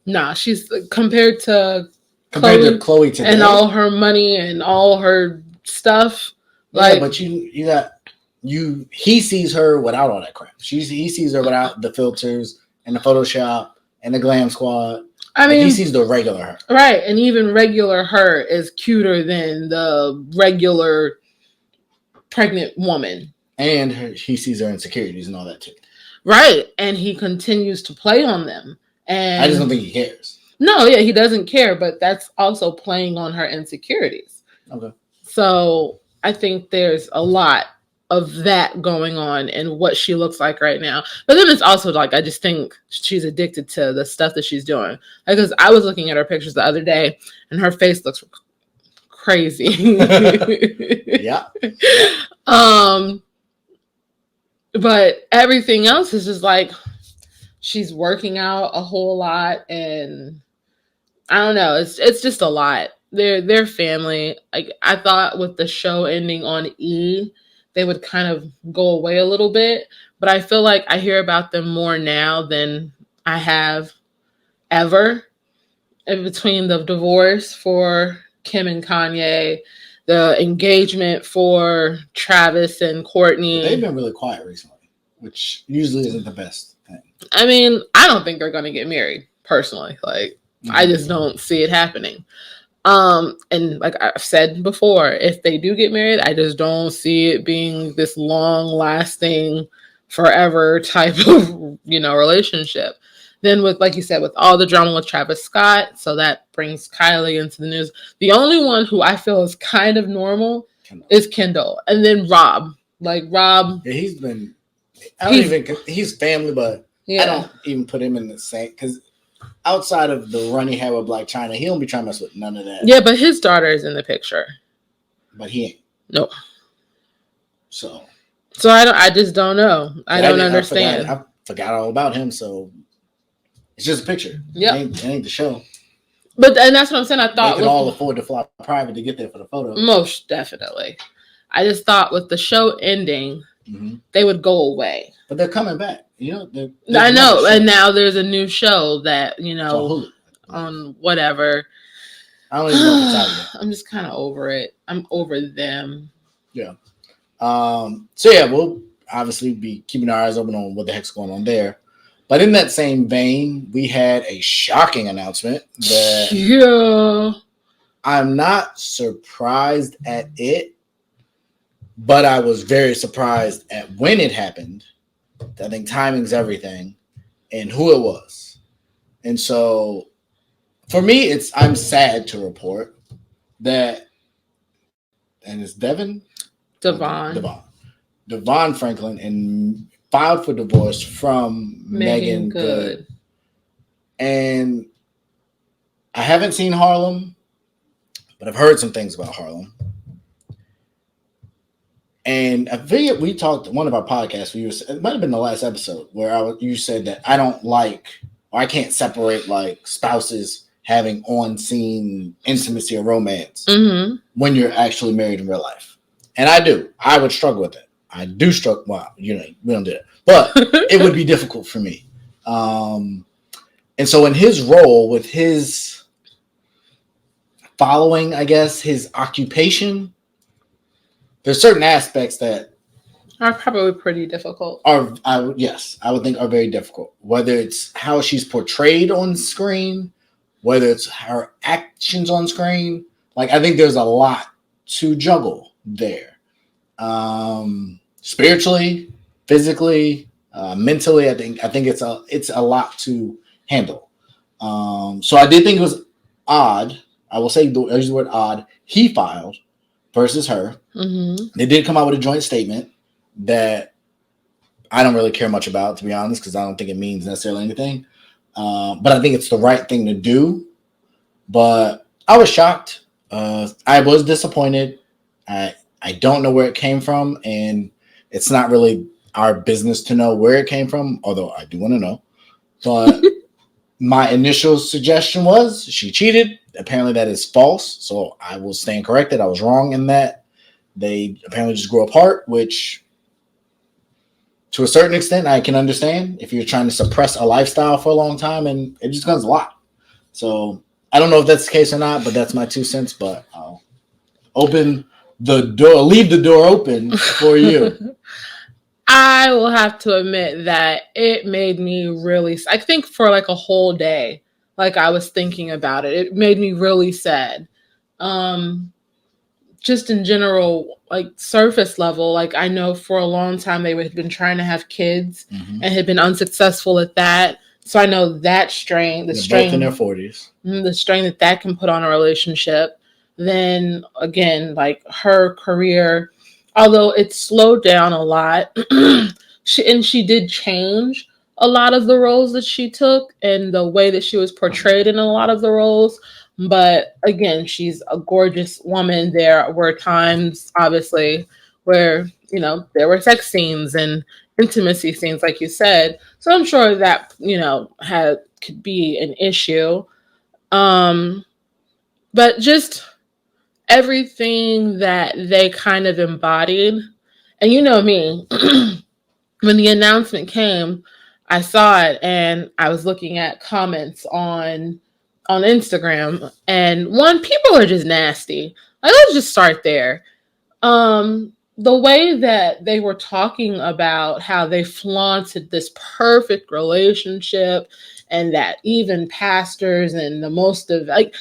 Nah, she's compared to Chloe today, and all her money and all her stuff. Yeah, but he sees her without all that crap. He sees her without the filters and the Photoshop and the glam squad. I mean, he sees the regular her. Right, and even regular her is cuter than the regular pregnant woman. And he sees her insecurities and all that too. Right, and he continues to play on them. And I just don't think he cares. No, yeah, he doesn't care, but that's also playing on her insecurities. Okay. So I think there's a lot of that going on in what she looks like right now. But then it's also like, I just think she's addicted to the stuff that she's doing. Because I was looking at her pictures the other day and her face looks crazy. Yeah. But everything else is just like, she's working out a whole lot, and I don't know. It's just a lot. They're family. Like, I thought with the show ending on E, they would kind of go away a little bit, but I feel like I hear about them more now than I have ever. In between the divorce for Kim and Kanye, the engagement for Travis and Courtney. They've been really quiet recently, which usually isn't the best thing. I mean, I don't think they're going to get married, personally. Like, I just don't see it happening. And like I've said before, if they do get married, I just don't see it being this long-lasting, forever type of, relationship. Then with, like you said, with all the drama with Travis Scott, so that brings Kylie into the news. The only one who I feel is kind of normal is Kendall. And then Rob. Like, Rob. Yeah, he's family, but yeah. I don't even put him in the same, because outside of the run he had with Black China, he don't be trying to mess with none of that. Yeah, but his daughter is in the picture. But he ain't. No. So I just don't know. I don't understand. I forgot all about him, so it's just a picture. Yeah. It ain't the show. And that's what I'm saying. I thought they could all afford to fly private to get there for the photo. Most definitely. I just thought with the show ending, they would go away. But they're coming back. I know. And now there's a new show that, on whatever. I don't even know if it's out yet. I'm just kind of over it. I'm over them. Yeah. So yeah, we'll obviously be keeping our eyes open on what the heck's going on there. But in that same vein, we had a shocking announcement that I'm not surprised at it, but I was very surprised at when it happened. I think timing's everything, and who it was. And so for me, I'm sad to report that, and it's Devon Franklin, and filed for divorce from Megan Good. And I haven't seen Harlem, but I've heard some things about Harlem. And I think we talked one of our podcasts. It might have been the last episode where you said that I don't like, or I can't separate like spouses having on-scene intimacy or romance when you're actually married in real life. And I do. I would struggle with it. I do struggle. Well, we don't do it, but it would be difficult for me. And so in his role with his following, I guess, his occupation, there's certain aspects that are probably pretty difficult. I would think are very difficult. Whether it's how she's portrayed on screen, whether it's her actions on screen, like I think there's a lot to juggle there. Spiritually, physically, mentally, I think it's a lot to handle. So I did think it was odd. I will say, I use the word odd. He filed versus her. They did come out with a joint statement that I don't really care much about, to be honest, because I don't think it means necessarily anything. But I think it's the right thing to do. But I was shocked. I was disappointed. I don't know where it came from, and it's not really our business to know where it came from, although I do want to know. But my initial suggestion was she cheated. Apparently that is false, so I will stand corrected. I was wrong in that. They apparently just grew apart, which to a certain extent I can understand if you're trying to suppress a lifestyle for a long time, and it just becomes a lot. So I don't know if that's the case or not, but that's my 2 cents. But I'll leave the door open for you. I will have to admit that it made me really, I think for like a whole day, like I was thinking about it. It made me really sad. Just in general, like surface level, like I know for a long time they had been trying to have kids and had been unsuccessful at that. So I know that strain, both in their 40s, the strain that can put on a relationship. Then again, like her career, although it slowed down a lot, she did change a lot of the roles that she took and the way that she was portrayed in a lot of the roles. But again, she's a gorgeous woman. There were times, obviously, where, there were sex scenes and intimacy scenes, like you said. So I'm sure that, could be an issue. But just everything that they kind of embodied. And you know me, when the announcement came, I saw it and I was looking at comments on Instagram, and people are just nasty. Like, let's just start there. The way that they were talking about how they flaunted this perfect relationship, and that even pastors and the most of like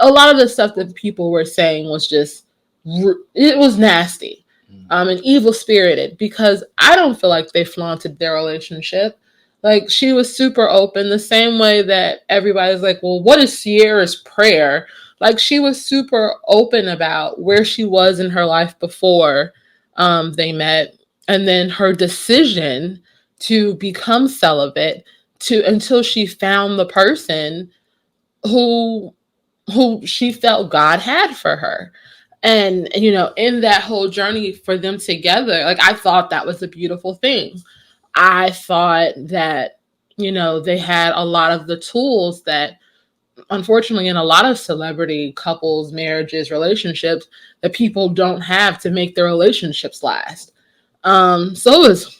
a lot of the stuff that people were saying was just, it was nasty, and evil spirited, because I don't feel like they flaunted their relationship. Like, she was super open, the same way that everybody's like, well, what is Sierra's prayer? Like, she was super open about where she was in her life before they met, and then her decision to become celibate until she found the person who she felt God had for her. And, in that whole journey for them together, like, I thought that was a beautiful thing. I thought that, they had a lot of the tools that, unfortunately, in a lot of celebrity couples, marriages, relationships, that people don't have to make their relationships last. So it was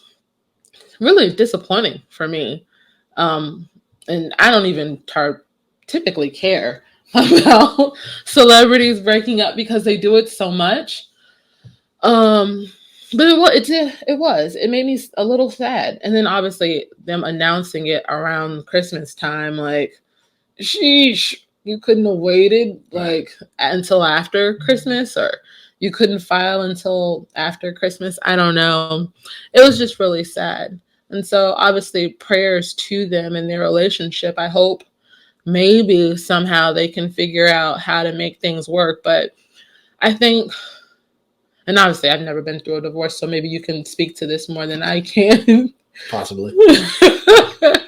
really disappointing for me. And I don't even typically care about celebrities breaking up because they do it so much. But it made me a little sad. And then obviously them announcing it around Christmas time, like, sheesh, you couldn't have waited like until after Christmas, or you couldn't file until after Christmas. I don't know. It was just really sad. And so obviously prayers to them in their relationship. I hope maybe somehow they can figure out how to make things work. But I think, and obviously I've never been through a divorce, so maybe you can speak to this more than I can. Possibly.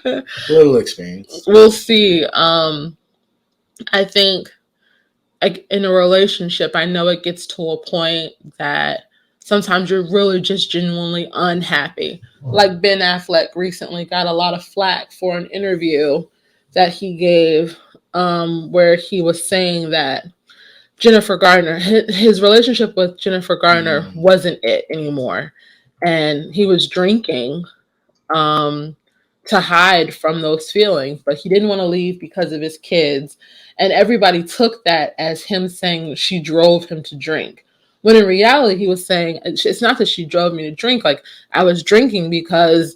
A little experience. We'll see. I think, like, in a relationship, I know it gets to a point that sometimes you're really just genuinely unhappy. Like Ben Affleck recently got a lot of flack for an interview that he gave, where he was saying that Jennifer Garner, his relationship with Jennifer Garner wasn't it anymore. And he was drinking to hide from those feelings, but he didn't want to leave because of his kids. And everybody took that as him saying she drove him to drink. When in reality, he was saying, it's not that she drove me to drink. Like, I was drinking because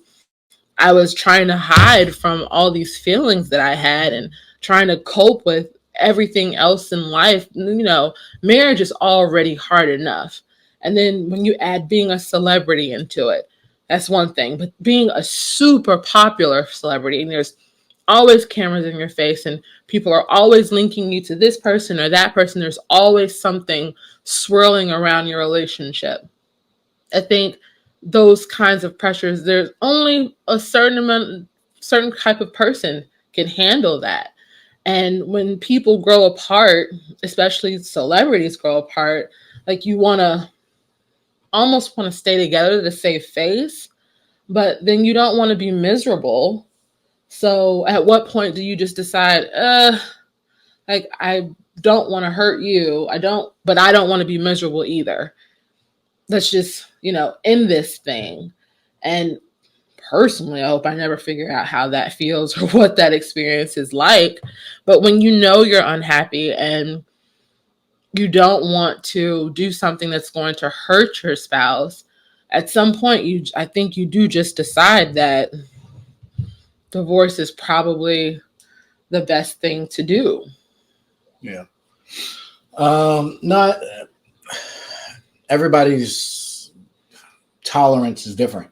I was trying to hide from all these feelings that I had and trying to cope with everything else in life. Marriage is already hard enough. And then when you add being a celebrity into it, that's one thing. But being a super popular celebrity, and there's always cameras in your face, and people are always linking you to this person or that person. There's always something swirling around your relationship. I think those kinds of pressures, there's only a certain type of person can handle that. And when people grow apart, especially celebrities grow apart, like you almost want to stay together to save face, but then you don't want to be miserable. So at what point do you just decide, like, I don't want to hurt you. But I don't want to be miserable either. Let's just, end this thing. And personally, I hope I never figure out how that feels or what that experience is like. But when you know you're unhappy and you don't want to do something that's going to hurt your spouse, at some point, I think you do just decide that divorce is probably the best thing to do. Yeah. Not everybody's tolerance is different.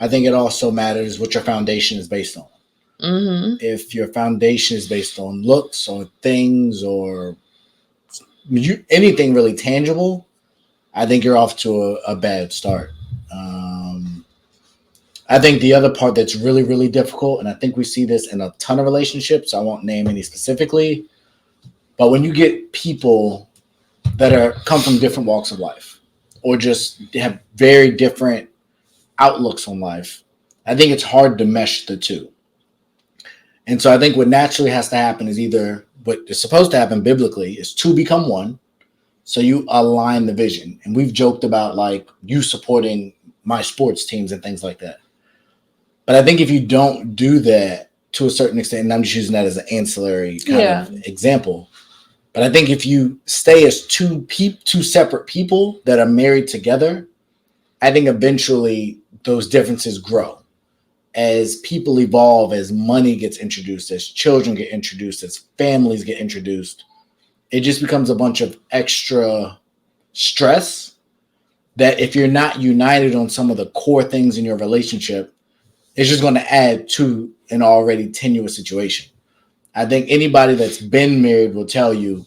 I think it also matters what your foundation is based on. Mm-hmm. If your foundation is based on looks or things or anything really tangible, I think you're off to a bad start. I think the other part that's really, really difficult, and I think we see this in a ton of relationships, I won't name any specifically, but when you get people that come from different walks of life or just have very different outlooks on life, I think it's hard to mesh the two. And so I think what naturally has to happen is either what is supposed to happen biblically is two become one. So you align the vision. And we've joked about like you supporting my sports teams and things like that. But I think if you don't do that to a certain extent, and I'm just using that as an ancillary kind of example, but I think if you stay as two separate people that are married together, I think eventually those differences grow. As people evolve, as money gets introduced, as children get introduced, as families get introduced, it just becomes a bunch of extra stress that if you're not united on some of the core things in your relationship, it's just going to add to an already tenuous situation. I think anybody that's been married will tell you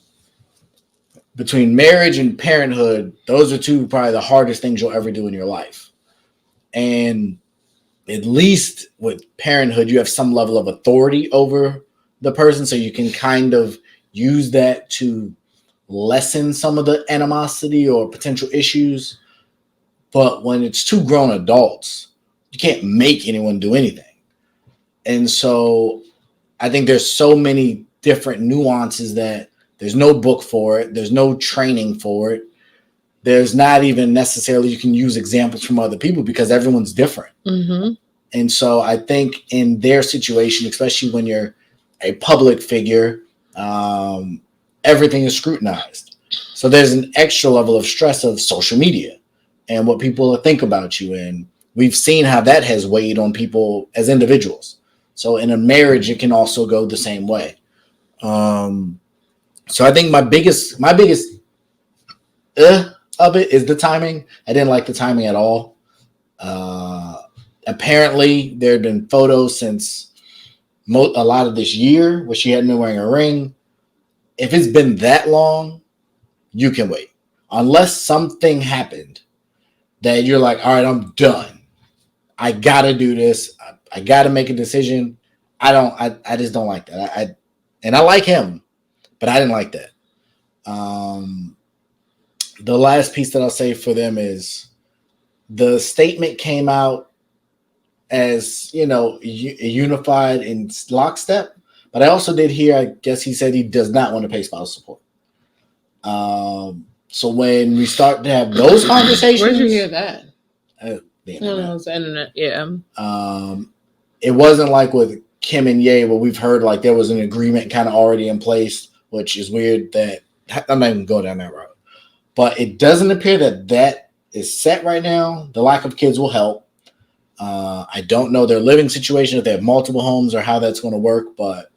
between marriage and parenthood, those are two probably the hardest things you'll ever do in your life. And at least with parenthood, you have some level of authority over the person, so you can kind of use that to lessen some of the animosity or potential issues. But when it's two grown adults, you can't make anyone do anything. And so I think there's so many different nuances that there's no book for it. There's no training for it. There's not even necessarily you can use examples from other people because everyone's different. Mm-hmm. And so I think in their situation, especially when you're a public figure, everything is scrutinized. So there's an extra level of stress of social media and what people think about you. And we've seen how that has weighed on people as individuals. So in a marriage, it can also go the same way. So I think my biggest of it is the timing. I didn't like the timing at all. Apparently, there had been photos since a lot of this year where she hadn't been wearing a ring. If it's been that long, you can wait. Unless something happened that you're like, all right, I'm done. I got to do this. I got to make a decision. I just don't like that. And I like him, but I didn't like that. the last piece that I'll say for them is the statement came out as, unified in lockstep. But I also did hear, I guess he said he does not want to pay spousal support. So when we start to have those conversations, where'd you hear that? The internet. No, it's the internet. Yeah. It wasn't like with Kim and Ye, where we've heard like there was an agreement kind of already in place, which is weird. That I'm not even going down that road. But it doesn't appear that is set right now. The lack of kids will help. I don't know their living situation, if they have multiple homes or how that's going to work, but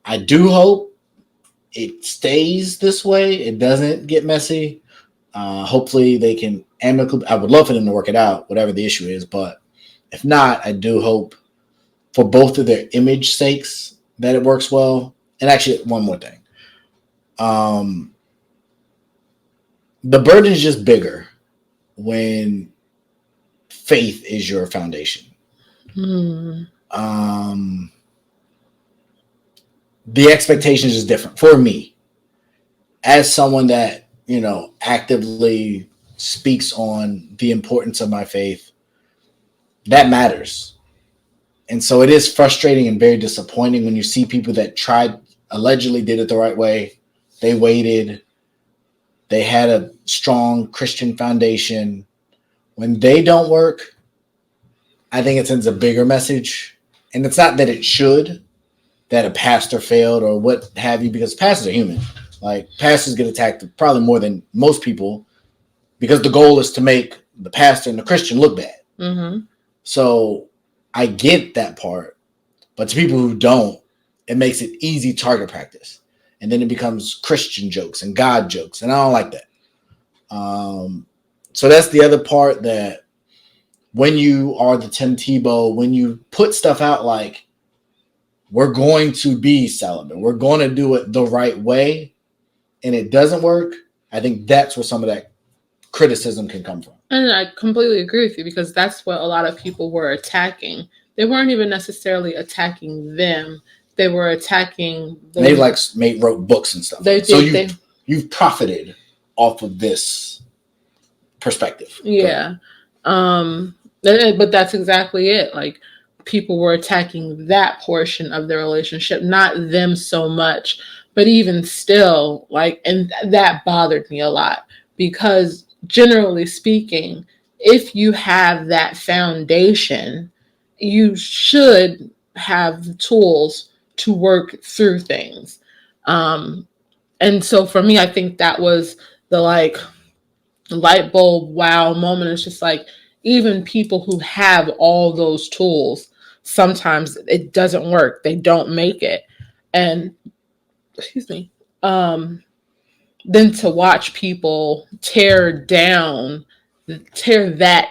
I do hope it stays this way. It doesn't get messy. Hopefully they can amicably. I would love for them to work it out, whatever the issue is. But if not, I do hope for both of their image sakes that it works well. And actually, one more thing. The burden is just bigger when faith is your foundation. The expectation is just different for me as someone that, actively speaks on the importance of my faith. That matters. And so it is frustrating and very disappointing when you see people that allegedly did it the right way. They waited. They had a strong Christian foundation. When they don't work, I think it sends a bigger message. And it's not that it should, that a pastor failed or what have you, because pastors are human. Like, pastors get attacked probably more than most people because the goal is to make the pastor and the Christian look bad. Mm-hmm. So I get that part. But to people who don't, it makes it easy target practice. And then it becomes Christian jokes and God jokes. And I don't like that. So that's the other part, that when you are the Tim Tebow, when you put stuff out like, we're going to be celibate, we're going to do it the right way, and it doesn't work, I think that's where some of that criticism can come from. And I completely agree with you, because that's what a lot of people were attacking. They weren't even necessarily attacking them. They were attacking. They wrote books and stuff. You've profited off of this perspective. Yeah. But that's exactly it. Like, people were attacking that portion of the relationship, not them so much. But even still, and that bothered me a lot, because generally speaking, if you have that foundation, you should have the tools to work through things. And so for me, I think that was the light bulb wow moment. It's just like, even people who have all those tools, sometimes it doesn't work. They don't make it. And excuse me. Then to watch people tear that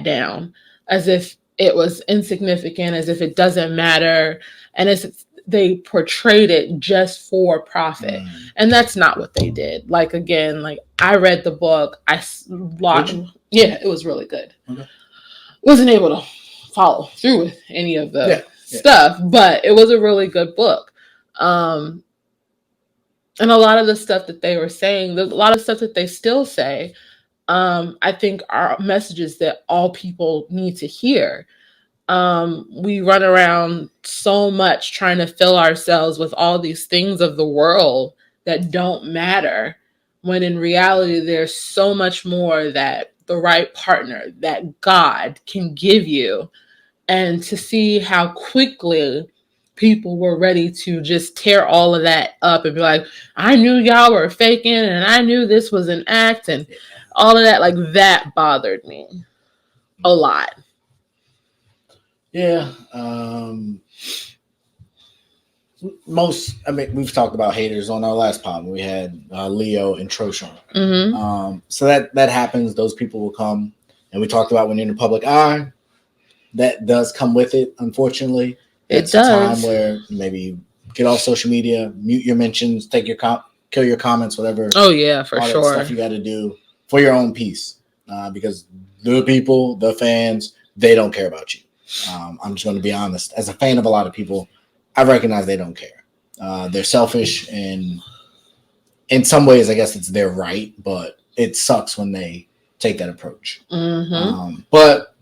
down as if it was insignificant, as if it doesn't matter, and as if they portrayed it just for profit. And that's not what they did. I read the book. I watched. Yeah, it was really good. Okay. Wasn't able to follow through with any of the stuff, but it was a really good book. And a lot of the stuff that they were saying, a lot of stuff that they still say, I think are messages that all people need to hear. We run around so much trying to fill ourselves with all these things of the world that don't matter, when in reality, there's so much more that the right partner, that God can give you. And to see how quickly people were ready to just tear all of that up and be like, I knew y'all were faking, and I knew this was an act, and all of that, that bothered me a lot. Yeah. We've talked about haters on our last pod. We had Leo and Troshan. Mm-hmm. So that happens. Those people will come. And we talked about when you're in the public eye, that does come with it, unfortunately. It's a time where maybe get off social media, mute your mentions, take your kill your comments, whatever. Oh yeah, for all sure. That stuff you got to do for your own peace, because the people, the fans, they don't care about you. I'm just going to be honest. As a fan of a lot of people, I recognize they don't care. They're selfish, and in some ways, I guess it's their right. But it sucks when they take that approach. Mm-hmm. But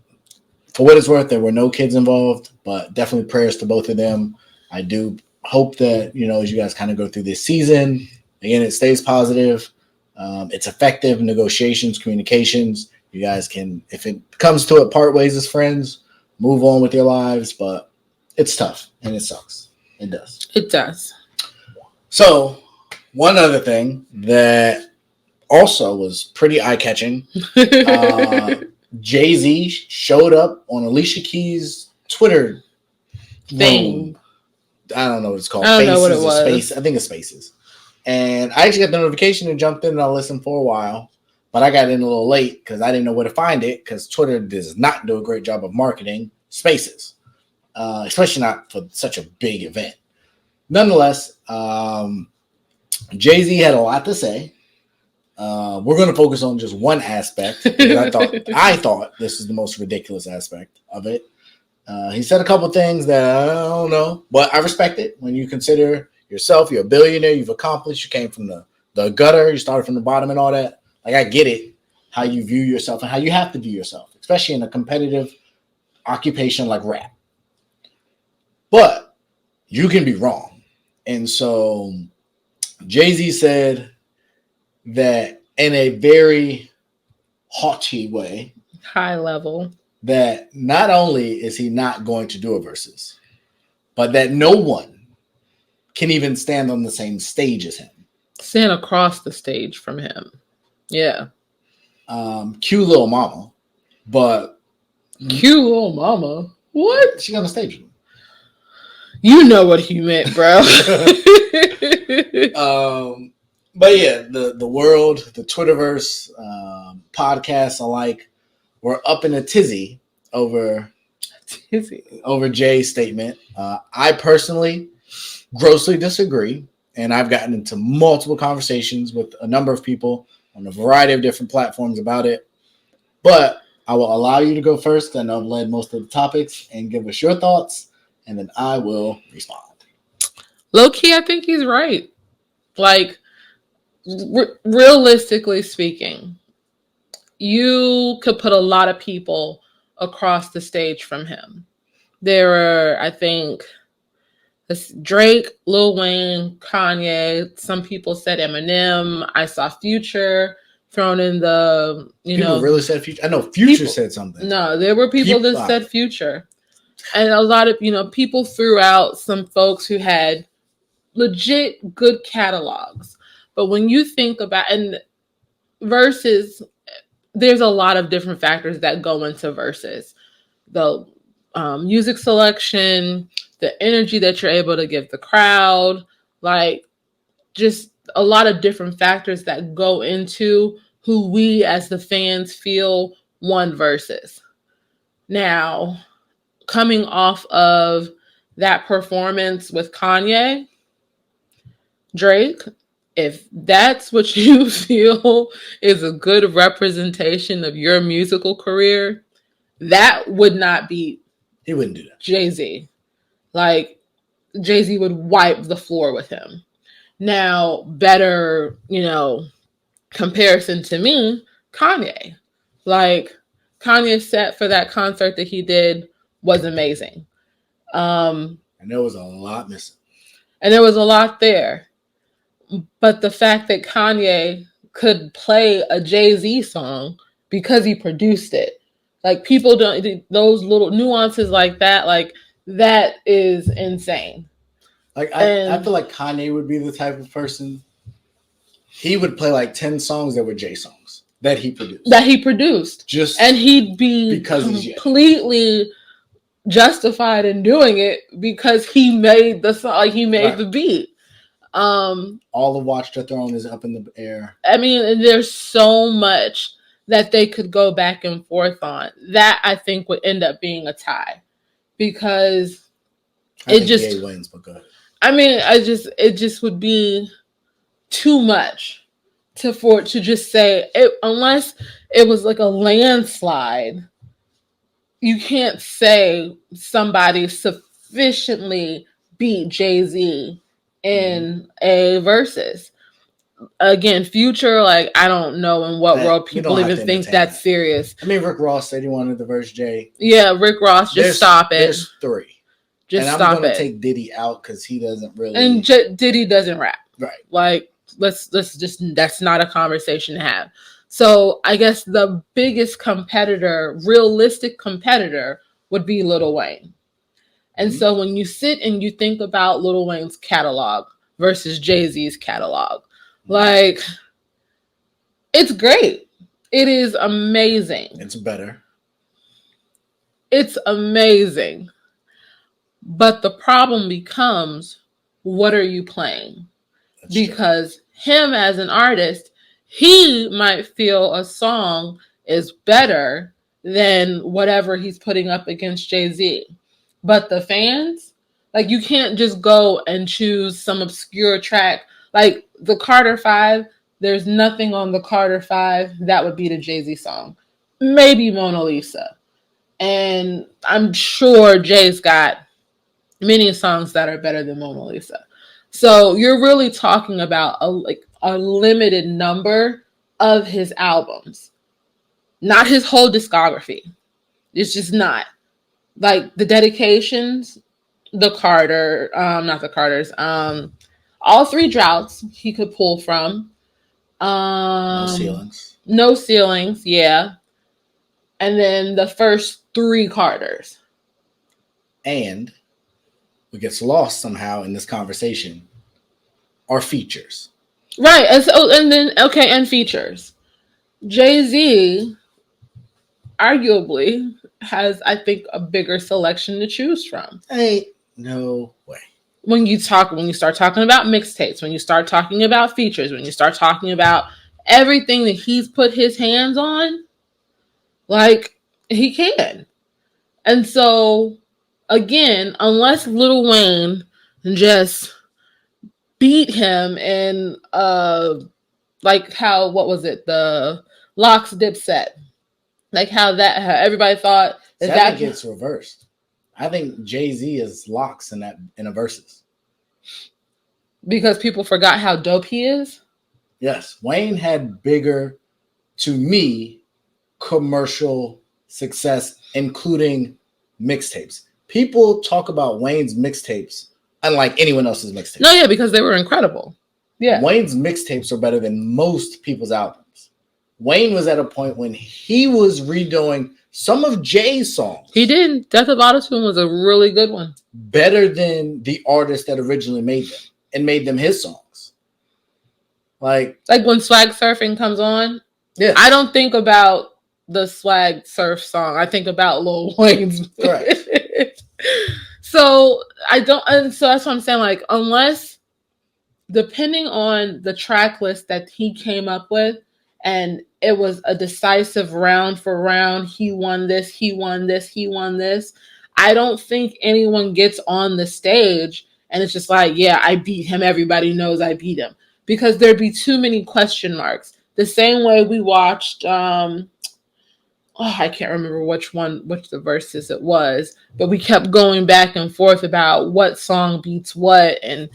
for what it's worth, there were no kids involved, but definitely prayers to both of them. I do hope that, as you guys kind of go through this season, again, it stays positive. It's effective negotiations, communications. You guys can, if it comes to it, part ways as friends, move on with your lives, but it's tough and it sucks. It does. It does. So one other thing that also was pretty eye-catching, Jay-Z showed up on Alicia Keys' Twitter thing. room. I don't know what it's called. I don't know what it was. Space. I think it's Spaces. And I actually got the notification and jumped in and I listened for a while. But I got in a little late because I didn't know where to find it because Twitter does not do a great job of marketing Spaces, especially not for such a big event. Nonetheless, Jay-Z had a lot to say. We're going to focus on just one aspect because I thought this is the most ridiculous aspect of it. He said a couple things that I don't know, but I respect it. When you consider yourself, you're a billionaire, you've accomplished, you came from the gutter, you started from the bottom and all that. Like, I get it, how you view yourself and how you have to view yourself, especially in a competitive occupation like rap. But you can be wrong. And so Jay-Z said that in a very haughty way, high level, that not only is he not going to do a Verzuz, but that no one can even stand on the same stage as him. Stand across the stage from him. Yeah. Cue Lil Mama, but Cue Lil Mama? What? She got on stage with him. You know what he meant, bro. But yeah, the world, the Twitterverse, podcasts alike were up in a tizzy over Jay's statement. I personally grossly disagree, and I've gotten into multiple conversations with a number of people on a variety of different platforms about it. But I will allow you to go first. I know I've led most of the topics, and give us your thoughts, and then I will respond. Low key, I think he's right. Like, realistically speaking, you could put a lot of people across the stage from him. There are, I think, Drake, Lil Wayne, Kanye. Some people said Eminem. I saw Future thrown in the, People really said Future. I know Future said something. No, there were people that said Future. And a lot of, people threw out some folks who had legit good catalogs. But when you think about, and Verzuz, there's a lot of different factors that go into Verzuz. The music selection, the energy that you're able to give the crowd, like just a lot of different factors that go into who we as the fans feel won Verzuz. Now, coming off of that performance with Kanye, Drake, if that's what you feel is a good representation of your musical career, that would not be. He wouldn't do that. Jay-Z. Like, Jay-Z would wipe the floor with him. Now, better, comparison to me, Kanye. Like, Kanye's set for that concert that he did was amazing. And there was a lot missing. And there was a lot there. But the fact that Kanye could play a Jay-Z song because he produced it, like, people don't, those little nuances like that, that is insane. Like, I feel like Kanye would be the type of person, he would play like 10 songs that were Jay songs that he produced. And he'd be completely justified in doing it because he made the song, like, he made the beat. All the Watch the Throne is up in the air. I mean, there's so much that they could go back and forth on. That, I think, would end up being a tie. Because Jay wins, but go ahead. I mean, it just would be too much to just say it, unless it was like a landslide. You can't say somebody sufficiently beat Jay-Z in a Verzuz. again, Future, like, I don't know in what world people even think that's serious. I mean, Rick Ross said he wanted the verse Jay. Yeah, Rick Ross, stop it. There's 3. Just and stop it. I'm going to take Diddy out because he doesn't really. And Diddy doesn't rap. Right. Like, let's just, that's not a conversation to have. So I guess the biggest competitor, realistic competitor, would be Lil Wayne. And so when you sit and you think about Lil Wayne's catalog versus Jay-Z's catalog, like, it's great. It is amazing. It's better. It's amazing. But the problem becomes, what are you playing? That's because him as an artist, he might feel a song is better than whatever he's putting up against Jay-Z. But the fans, like, you can't just go and choose some obscure track. Like the Carter 5, there's nothing on the Carter 5 that would beat a Jay-Z song. Maybe Mona Lisa. And I'm sure Jay's got many songs that are better than Mona Lisa. So you're really talking about a limited number of his albums, not his whole discography. It's just not. Like the dedications, the Carter, not the Carters, all 3 droughts he could pull from. No ceilings. No ceilings, yeah. And then the first 3 Carters. And what gets lost somehow in this conversation are features. Right. And features. Jay-Z arguably has, I think, a bigger selection to choose from. Ain't no way. When you start talking about mixtapes, when you start talking about features, when you start talking about everything that he's put his hands on, like, he can. And so, again, unless Lil Wayne just beat him in, like how, what was it? The Locks Dipset. Like how everybody thought that gets reversed. I think Jay-Z is Locks in a Verzuz. Because people forgot how dope he is? Yes. Wayne had bigger, to me, commercial success, including mixtapes. People talk about Wayne's mixtapes unlike anyone else's mixtapes. No, yeah, because they were incredible. Yeah. Wayne's mixtapes are better than most people's albums. Wayne was at a point when he was redoing some of Jay's songs. He did. Death of Autotune was a really good one. Better than the artist that originally made them and made them his songs. Like when Swag Surfing comes on, yeah, I don't think about the Swag Surf song. I think about Lil Wayne's. Correct. So that's what I'm saying. Like, unless, depending on the track list that he came up with, and it was a decisive round for round, he won this, he won this, he won this, I don't think anyone gets on the stage and it's just like, yeah, I beat him. Everybody knows I beat him. Because there'd be too many question marks. The same way we watched, I can't remember which the verses it was, but we kept going back and forth about what song beats what, and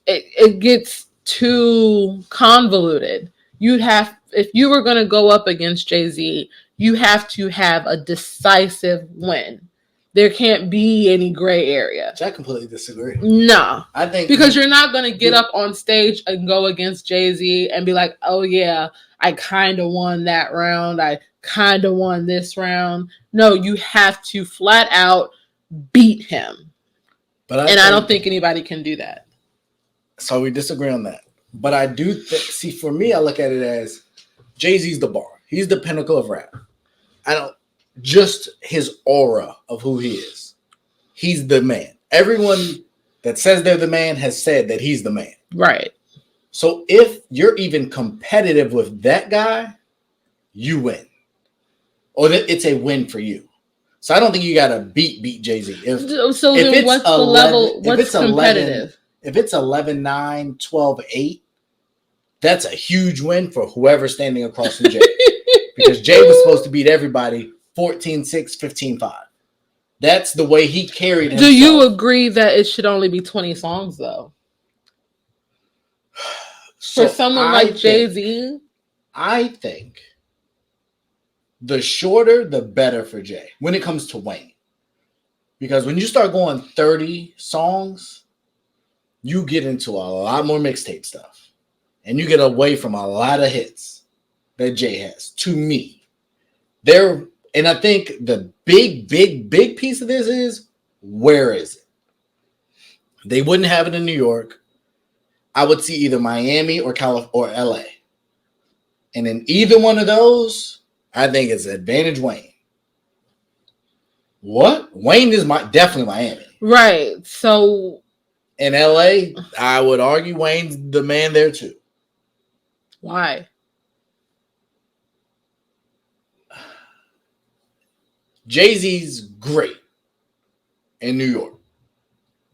it gets too convoluted. If you were going to go up against Jay-Z, you have to have a decisive win. There can't be any gray area. I completely disagree. No. I think because you're not going to get up on stage and go against Jay-Z and be like, oh yeah, I kind of won that round. I kind of won this round. No, you have to flat out beat him. I don't think anybody can do that. So we disagree on that. But I do see, for me, I look at it as Jay-Z's the bar. He's the pinnacle of rap. Just his aura of who he is. He's the man. Everyone that says they're the man has said that he's the man. Right. So if you're even competitive with that guy, you win. Or it's a win for you. So I don't think you got to beat Jay-Z. So then what's the level? What's competitive? If it's 11-9, 12-8, that's a huge win for whoever's standing across from Jay. Because Jay was supposed to beat everybody 14-6, 15-5. That's the way he carried himself. Do you agree that it should only be 20 songs, though? For someone like Jay-Z? I think the shorter, the better for Jay when it comes to Wayne. Because when you start going 30 songs, you get into a lot more mixtape stuff. And you get away from a lot of hits that Jay has, to me. And I think the big piece of this is, where is it? They wouldn't have it in New York. I would see either Miami or or LA. And in either one of those, I think it's advantage Wayne. What? Wayne is definitely Miami. Right. So in LA, I would argue Wayne's the man there too. Why? Jay-Z's great in New York.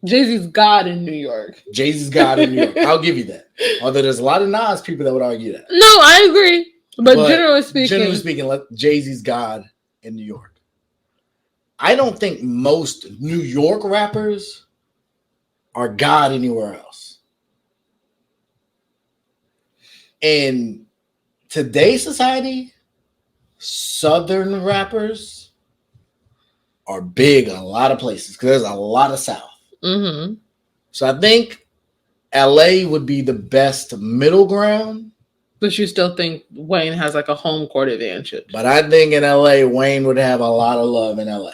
Jay-Z's God in New York. Jay-Z's God in New York. I'll give you that. Although there's a lot of Nas people that would argue that. No, I agree. But generally speaking, Jay-Z's God in New York. I don't think most New York rappers are God anywhere else. In today's society, Southern rappers are big in a lot of places because there's a lot of South. Mm-hmm. So I think LA would be the best middle ground. But you still think Wayne has like a home court advantage. But I think in LA, Wayne would have a lot of love in LA.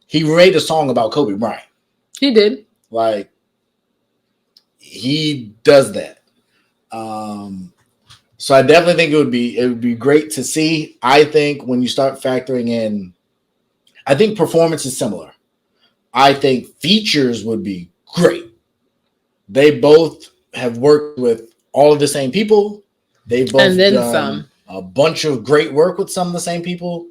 He made a song about Kobe Bryant. He did. Like, he does that. So I definitely think it would be great to see. I think when you start factoring in, I think performance is similar. I think features would be great. They both have worked with all of the same people. They both done a bunch of great work with some of the same people.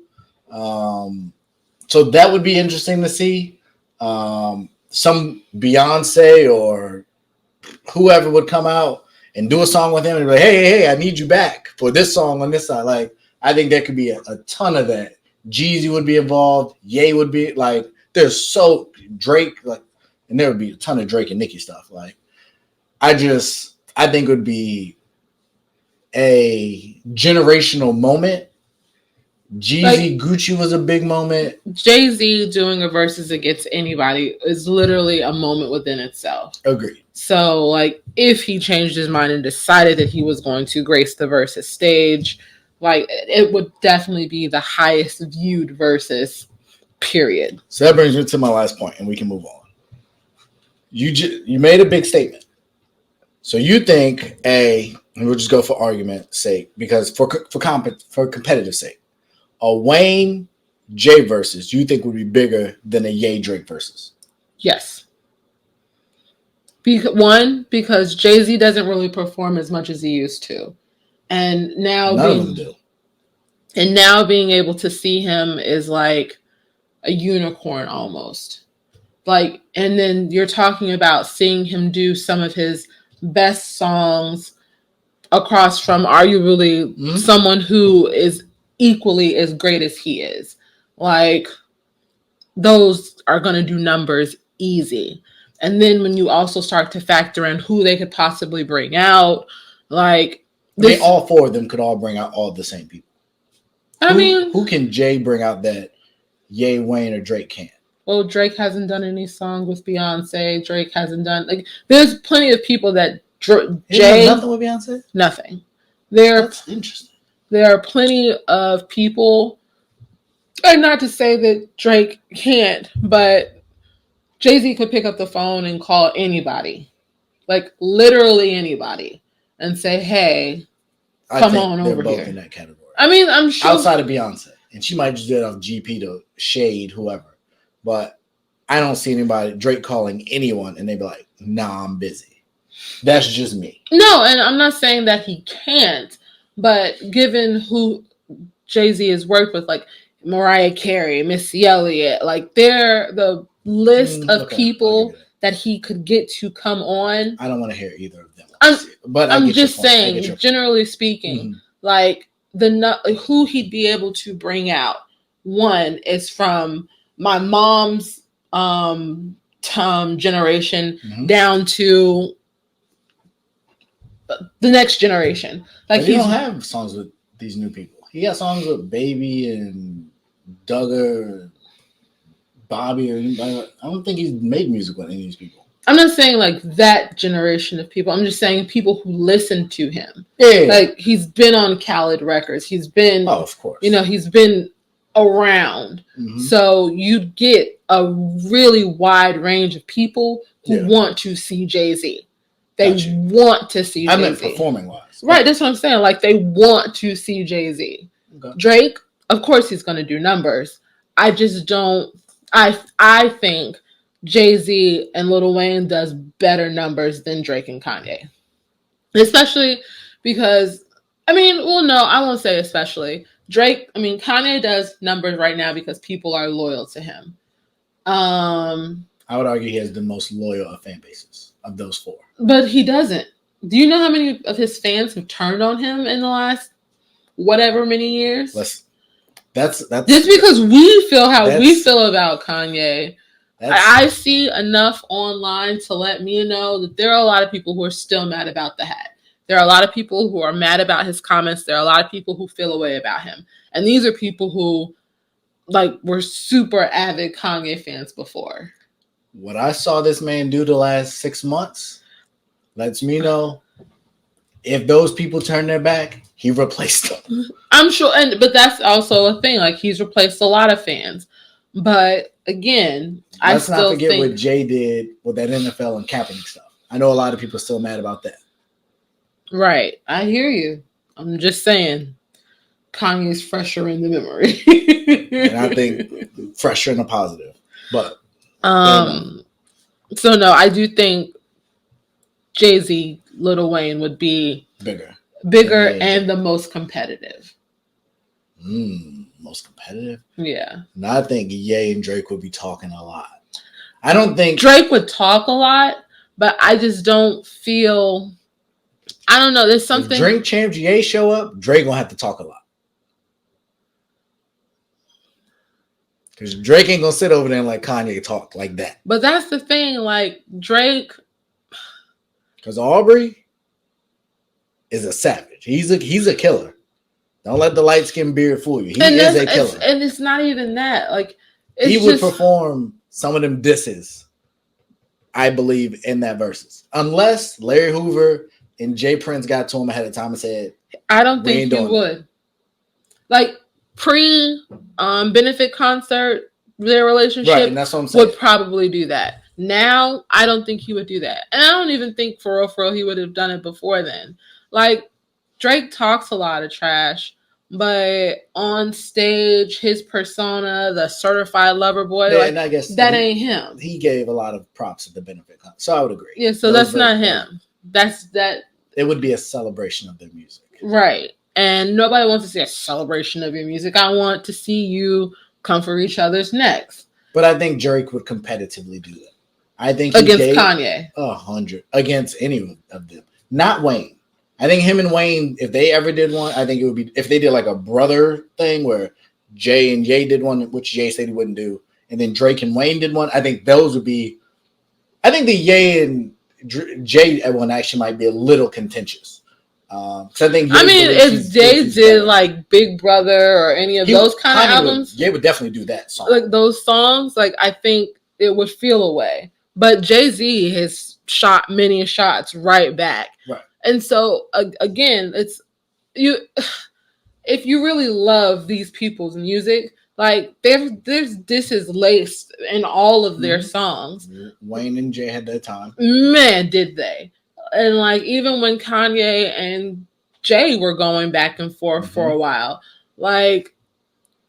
So that would be interesting to see. Some Beyonce or whoever would come out and do a song with him and be like, hey, I need you back for this song on this side. Like, I think there could be a ton of that. Jeezy would be involved. Ye would be like, Drake, like, and there would be a ton of Drake and Nicki stuff. Like, I think it would be a generational moment. Jeezy, Gucci was a big moment. Jay-Z doing a versus against anybody is literally a moment within itself. Agreed. So, like, if he changed his mind and decided that he was going to grace the versus stage, like, it would definitely be the highest viewed versus, period. So that brings me to my last point, and we can move on. You made a big statement. So you think and we'll just go for argument's sake, because for competitive sake, a Wayne Jay versus you think would be bigger than a Ye Drake versus? Yes. Because Jay-Z doesn't really perform as much as he used to. And now none of them do. And now being able to see him is like a unicorn almost. Like, and then you're talking about seeing him do some of his best songs across from arguably someone who is equally as great as he is. Like, those are going to do numbers easy. And then when you also start to factor in who they could possibly bring out, like, all four of them could all bring out all the same people. Who can Jay bring out that Ye, Wayne, or Drake can't? Well, Drake hasn't done any songs with Beyonce. Drake hasn't done, like, there's plenty of people that Jay. Nothing with Beyonce? Nothing. That's interesting. There are plenty of people, and not to say that Drake can't, but Jay-Z could pick up the phone and call anybody, like literally anybody, and say, hey, come on over here. They're both in that category. I mean, I'm sure. Outside of Beyonce. And she might just do it off GP to shade whoever. But I don't see Drake calling anyone and they be like, nah, I'm busy. That's just me. No, and I'm not saying that he can't, but given who Jay-Z has worked with, like Mariah Carey, Missy Elliott, like they're the list of people that he could get to come on. I don't want to hear either of them. I'm just saying, generally speaking, like who he'd be able to bring out. One is from my mom's generation down to the next generation. Like he don't have songs with these new people. He got songs with Baby and Duggar, Bobby, or anybody. I don't think he's made music with any of these people. I'm not saying like that generation of people. I'm just saying people who listen to him. Yeah. Like he's been on Khaled Records. He's been, of course. He's been around. Mm-hmm. So you get a really wide range of people who want to see Jay-Z. They want to see Jay-Z. I meant performing wise. Right, that's what I'm saying. Like they want to see Jay-Z. Okay. Drake, of course he's going to do numbers. I just don't. I think Jay-Z and Lil Wayne does better numbers than Drake and Kanye. Especially because, I won't say especially. Kanye does numbers right now because people are loyal to him. I would argue he has the most loyal of fan bases of those four. But he doesn't. Do you know how many of his fans have turned on him in the last whatever many years? That's just because we feel how we feel about Kanye. I see enough online to let me know that there are a lot of people who are still mad about the hat. There are a lot of people who are mad about his comments. There are a lot of people who feel a way about him. And these are people who were super avid Kanye fans before. What I saw this man do the last 6 months lets me know if those people turn their back, he replaced them. I'm sure, but that's also a thing. Like he's replaced a lot of fans. But again, let's not forget what Jay did with that NFL and Kaepernick stuff. I know a lot of people are still mad about that. Right. I hear you. I'm just saying Kanye's fresher in the memory. And I think fresher in a positive. But so no, I do think Jay-Z, Lil Wayne would be bigger and the most competitive. Most competitive? Yeah. No, I think Ye and Drake would be talking a lot. I don't think Drake would talk a lot, but I just don't feel. I don't know. There's something. If Drink Champs Ye show up, Drake gonna have to talk a lot. Because Drake ain't gonna sit over there and let Kanye talk like that. But that's the thing, like Drake. Because Aubrey is a savage. He's a killer. Don't let the light skin beard fool you. He is a killer. And it's not even that. Like he would perform some of them disses, I believe, in that Verzuz. Unless Larry Hoover and Jay Prince got to him ahead of time and said, I don't think he would. Like pre-benefit concert, their relationship and that's what I'm saying. Would probably do that. Now, I don't think he would do that. And I don't even think for real he would have done it before then. Like, Drake talks a lot of trash, but on stage, his persona, the certified lover boy, and I guess that ain't him. He gave a lot of props at the benefit concert. So I would agree. Yeah, so that's not him. That's that. It would be a celebration of their music. Right. And nobody wants to see a celebration of your music. I want to see you come for each other's necks. But I think Drake would competitively do that. I think against Kanye. 100 against any of them. Not Wayne. I think him and Wayne, if they ever did one, I think it would be if they did like a brother thing where Jay and Ye did one, which Jay said he wouldn't do, and then Drake and Wayne did one. I think those would be. I think the Ye and Jay one actually might be a little contentious. Because I think. If Jay did like Big Brother or any of those kind of albums, Ye would definitely do that song. Like those songs, like I think it would feel away. But Jay-Z has shot many shots right back. Right. And so again, it's you. If you really love these people's music, like there's disses laced in all of their songs. Wayne and Jay had their time. Man, did they? And like even when Kanye and Jay were going back and forth for a while, like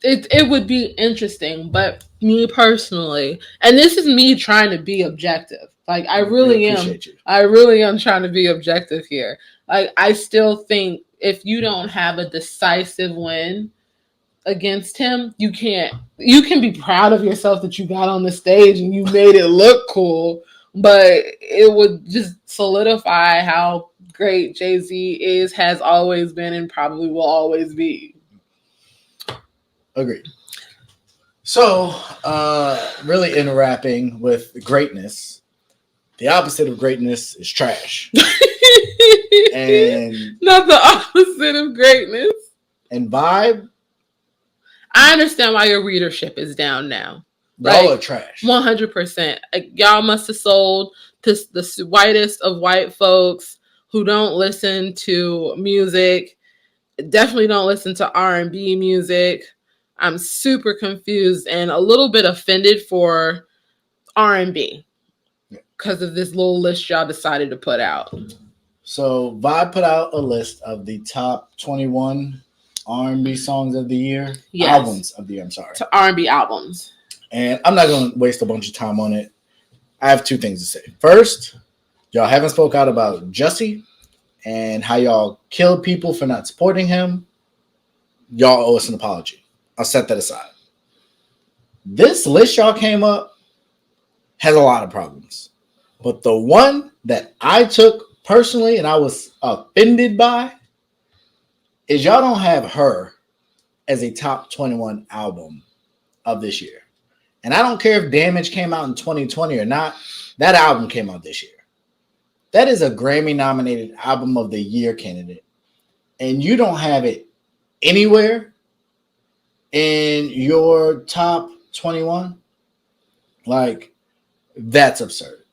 it would be interesting. But me personally, and this is me trying to be objective. Like I really am. I really am trying to be objective here. Like I still think if you don't have a decisive win against him, you can't. You can be proud of yourself that you got on the stage and you made it look cool, but it would just solidify how great Jay-Z is, has always been, and probably will always be. Agreed. So, really in wrapping with greatness, the opposite of greatness is trash. And not the opposite of greatness. And Vibe, I understand why your readership is down now. Y'all are trash. 100%. Y'all must have sold to the whitest of white folks who don't listen to music. Definitely don't listen to R&B music. I'm super confused and a little bit offended for R&B because of this little list y'all decided to put out. So Vibe put out a list of the top 21 R&B songs of the year. Yes. Albums of the year, I'm sorry. To R&B albums. And I'm not going to waste a bunch of time on it. I have two things to say. First, y'all haven't spoke out about Jussie and how y'all killed people for not supporting him. Y'all owe us an apology. I'll set that aside. This list y'all came up has a lot of problems. But the one that I took personally and I was offended by is y'all don't have Her as a top 21 album of this year. And I don't care if Damage came out in 2020 or not. That album came out this year. That is a Grammy-nominated Album of the Year candidate. And you don't have it anywhere in your top 21? Like, that's absurd.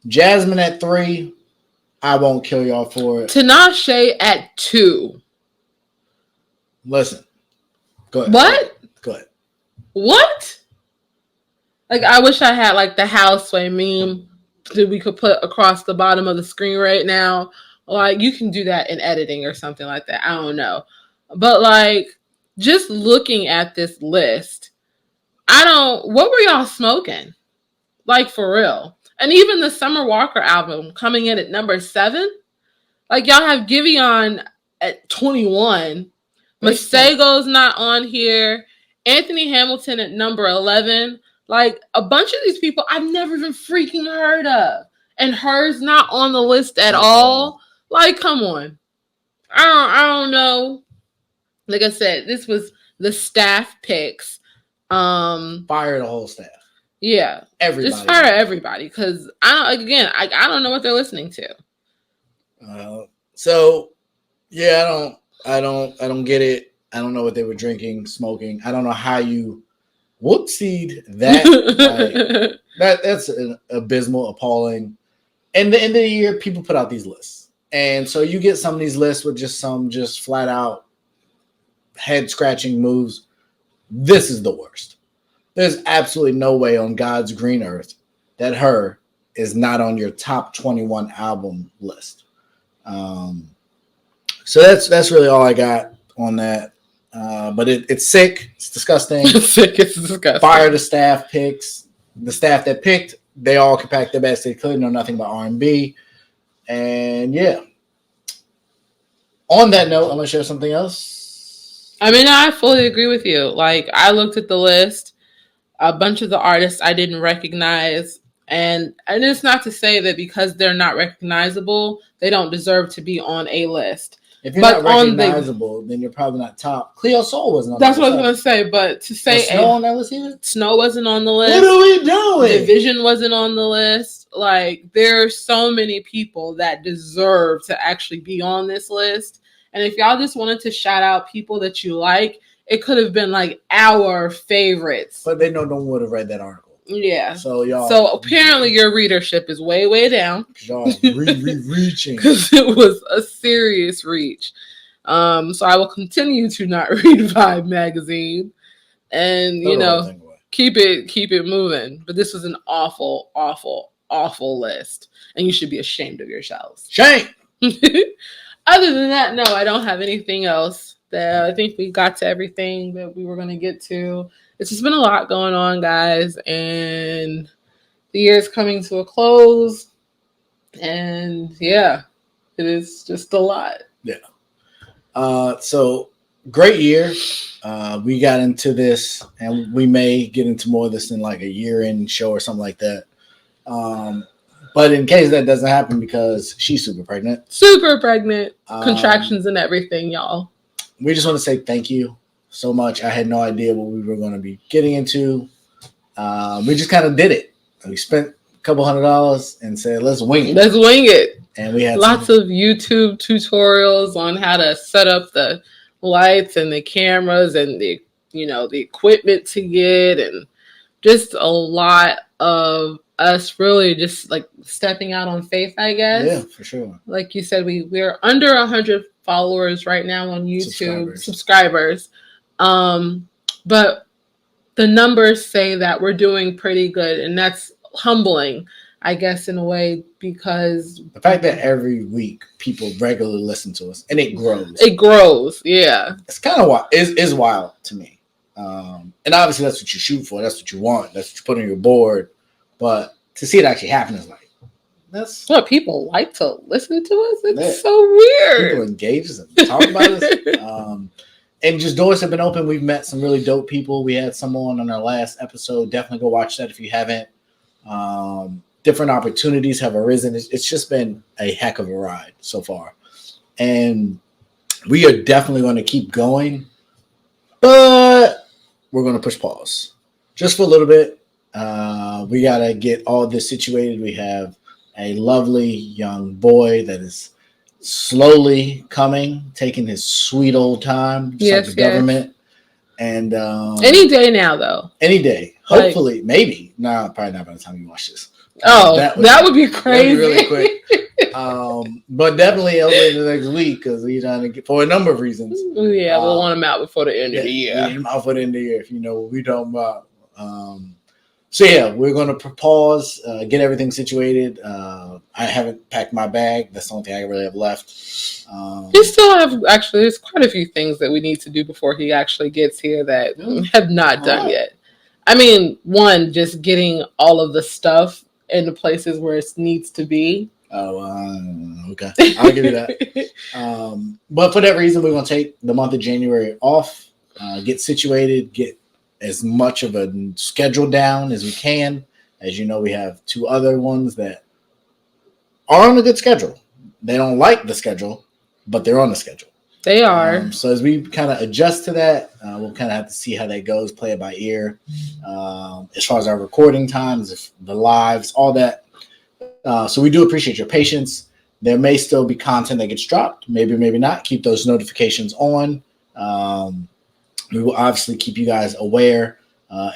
Jasmine at 3, I won't kill y'all for it. Tinashe at 2. Listen. Go ahead. What? Go ahead. What? Like, I wish I had, like, the Houseway meme that we could put across the bottom of the screen right now. Like, you can do that in editing or something like that. I don't know. But, like, just looking at this list, what were y'all smoking? Like, for real. And even the Summer Walker album coming in at number 7. Like, y'all have Giveon at 21. Masego's not on here. Anthony Hamilton at number 11. Like, a bunch of these people I've never even freaking heard of. And Her's not on the list at all. Like, come on. I don't know. Like I said, this was the staff picks. Fire the whole staff. Yeah. Everybody. Just fire everybody. Because, I don't know what they're listening to. So, yeah, I don't get it. I don't know what they were drinking, smoking. I don't know how you whoopsied that. That's an abysmal, appalling. And the end of the year, people put out these lists. And so you get some of these lists with just flat out head scratching moves. This is the worst. There's absolutely no way on God's green earth that Her is not on your top 21 album list. So that's really all I got on that. But it's sick. It's disgusting. It's disgusting. Fire the staff picks. The staff that picked, they all could pack their best. They could know nothing about R&B. And yeah. On that note, I'm going to share something else. I mean, I fully agree with you. Like, I looked at the list. A bunch of the artists I didn't recognize. And it's not to say that because they're not recognizable, they don't deserve to be on a list. If you're not recognizable, then you're probably not top. Cleo Soul wasn't on the list. That's what I was going to say. But to say Snow on that list either? Snow wasn't on the list. What are we doing? Division wasn't on the list. Like, there are so many people that deserve to actually be on this list. And if y'all just wanted to shout out people that you like, it could have been like our favorites. But they know no one would have read that article. Yeah. So apparently your readership is way, way down. Y'all reaching. Because it was a serious reach. So I will continue to not read Vibe magazine. And, keep it moving. But this was an awful, awful, awful list. And you should be ashamed of yourselves. Shame! Other than that, no, I don't have anything else. I think we got to everything that we were going to get to. It's just been a lot going on, guys. And the year is coming to a close. And yeah, it is just a lot. Yeah. So great year. We got into this, and we may get into more of this in like a year-end show or something like that. But in case that doesn't happen, because she's super pregnant. Contractions and everything, y'all. We just want to say thank you so much. I had no idea what we were going to be getting into. We just kind of did it. We spent a couple $100 and said, let's wing it. And we had lots of YouTube tutorials on how to set up the lights and the cameras and the equipment to get, and just a lot of us really just like stepping out on faith, I guess. Yeah, for sure. Like you said, we're under 100 followers right now on YouTube, subscribers. But the numbers say that we're doing pretty good, and that's humbling, I guess, in a way, because the fact that every week people regularly listen to us and it grows. Yeah. It's kind of wild. Is wild to me. And obviously that's what you shoot for. That's what you want. That's what you put on your board. But to see it actually happen is like, that's what people like to listen to us. It's so weird. People engage us and talk about us. And just doors have been open. We've met some really dope people. We had someone on our last episode. Definitely go watch that if you haven't. Different opportunities have arisen. It's just been a heck of a ride so far. And we are definitely going to keep going. But we're going to push pause just for a little bit. We got to get all this situated. We have a lovely young boy that is slowly coming, taking his sweet old time, just like the government. And any day now, though. Any day. Hopefully, maybe. No, probably not by the time you watch this. Oh, that would be crazy. That would be really quick. But definitely over the next week, because we're trying to get, for a number of reasons. Yeah, we'll want him out before the end of the year. Get him out for the end of the year, if you know what we're talking about. So yeah, we're going to pause, get everything situated. I haven't packed my bag. That's the only thing I really have left. We still have, actually, there's quite a few things that we need to do before he actually gets here that have not done yet. I mean, one, just getting all of the stuff in the places where it needs to be. Oh, okay. I'll give you that. But for that reason, we're going to take the month of January off, get situated, get as much of a schedule down as we can. As you know, we have two other ones that are on a good schedule. They don't like the schedule, but they're on the schedule. They are. So as we kind of adjust to that, we'll kind of have to see how that goes, play it by ear. As far as our recording times, the lives, all that. So we do appreciate your patience. There may still be content that gets dropped. Maybe, maybe not. Keep those notifications on. We will obviously keep you guys aware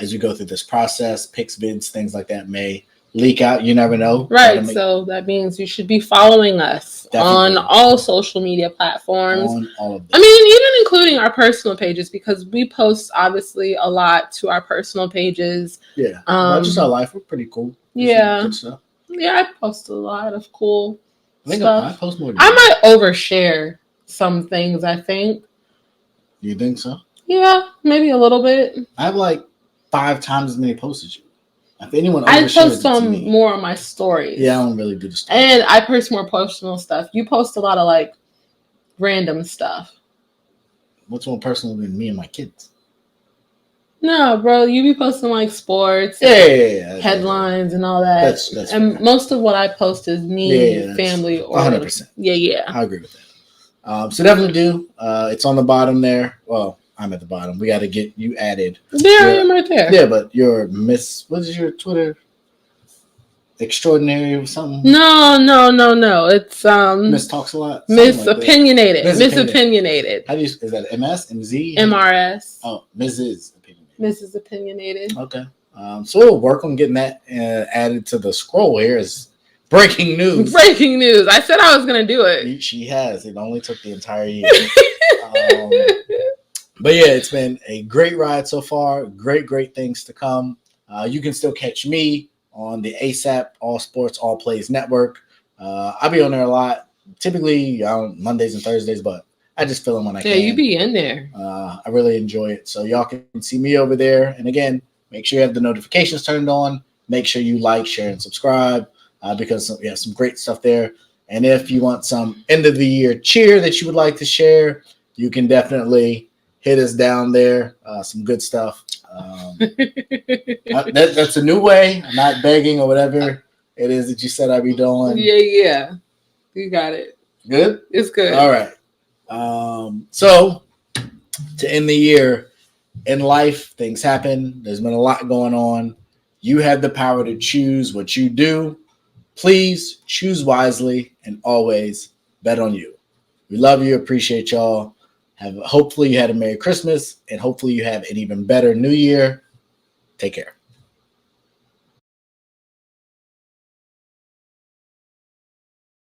as we go through this process. Pics, vids, things like that may leak out. You never know. Right. So that means you should be following us on all social media platforms. On all of them. I mean, even including our personal pages, because we post obviously a lot to our personal pages. Yeah. Just our life. We're pretty cool. Yeah. Yeah, I post a lot of cool stuff. I post more than I might overshare some things, I think. You think so? Yeah, maybe a little bit. I have like 5 times as many posts as you. If anyone I post some more on my stories. Yeah, I don't really do the stories. And I post more personal stuff. You post a lot of like random stuff. What's more personal than me and my kids? No, bro, you be posting like sports, headlines, and all that. That's and fair. Most of what I post is me, family, or 100%. Yeah, I agree with that. So definitely do. It's on the bottom there. Well, I'm at the bottom. We got to get you added. There I am right there. Yeah, but your Miss, what is your Twitter? Extraordinary or something? No. It's Miss Talks a Lot. Miss Opinionated. Miss Opinionated. How do you? Is that MS, MZ, MRS? Oh, Mrs. Opinionated. Mrs. Opinionated. Okay. So we'll work on getting that added to the scroll here as breaking news. Breaking news. I said I was going to do it. She has. It only took the entire year. But yeah, it's been a great ride so far. Great things to come. You can still catch me on the ASAP All Sports All Plays Network. I'll be on there a lot, typically on Mondays and Thursdays, but I just fill in when I can. Yeah, you be in there. I really enjoy it. So y'all can see me over there. And again, make sure you have the notifications turned on. Make sure you like, share, and subscribe because we have some great stuff there. And if you want some end of the year cheer that you would like to share, you can definitely hit us down there. Some good stuff. That's a new way. I'm not begging or whatever it is that you said I'd be doing. Yeah. You got it. Good? It's good. All right. So to end the year, in life, things happen. There's been a lot going on. You have the power to choose what you do. Please choose wisely and always bet on you. We love you. Appreciate y'all. Hopefully you had a Merry Christmas, and hopefully you have an even better New Year. Take care.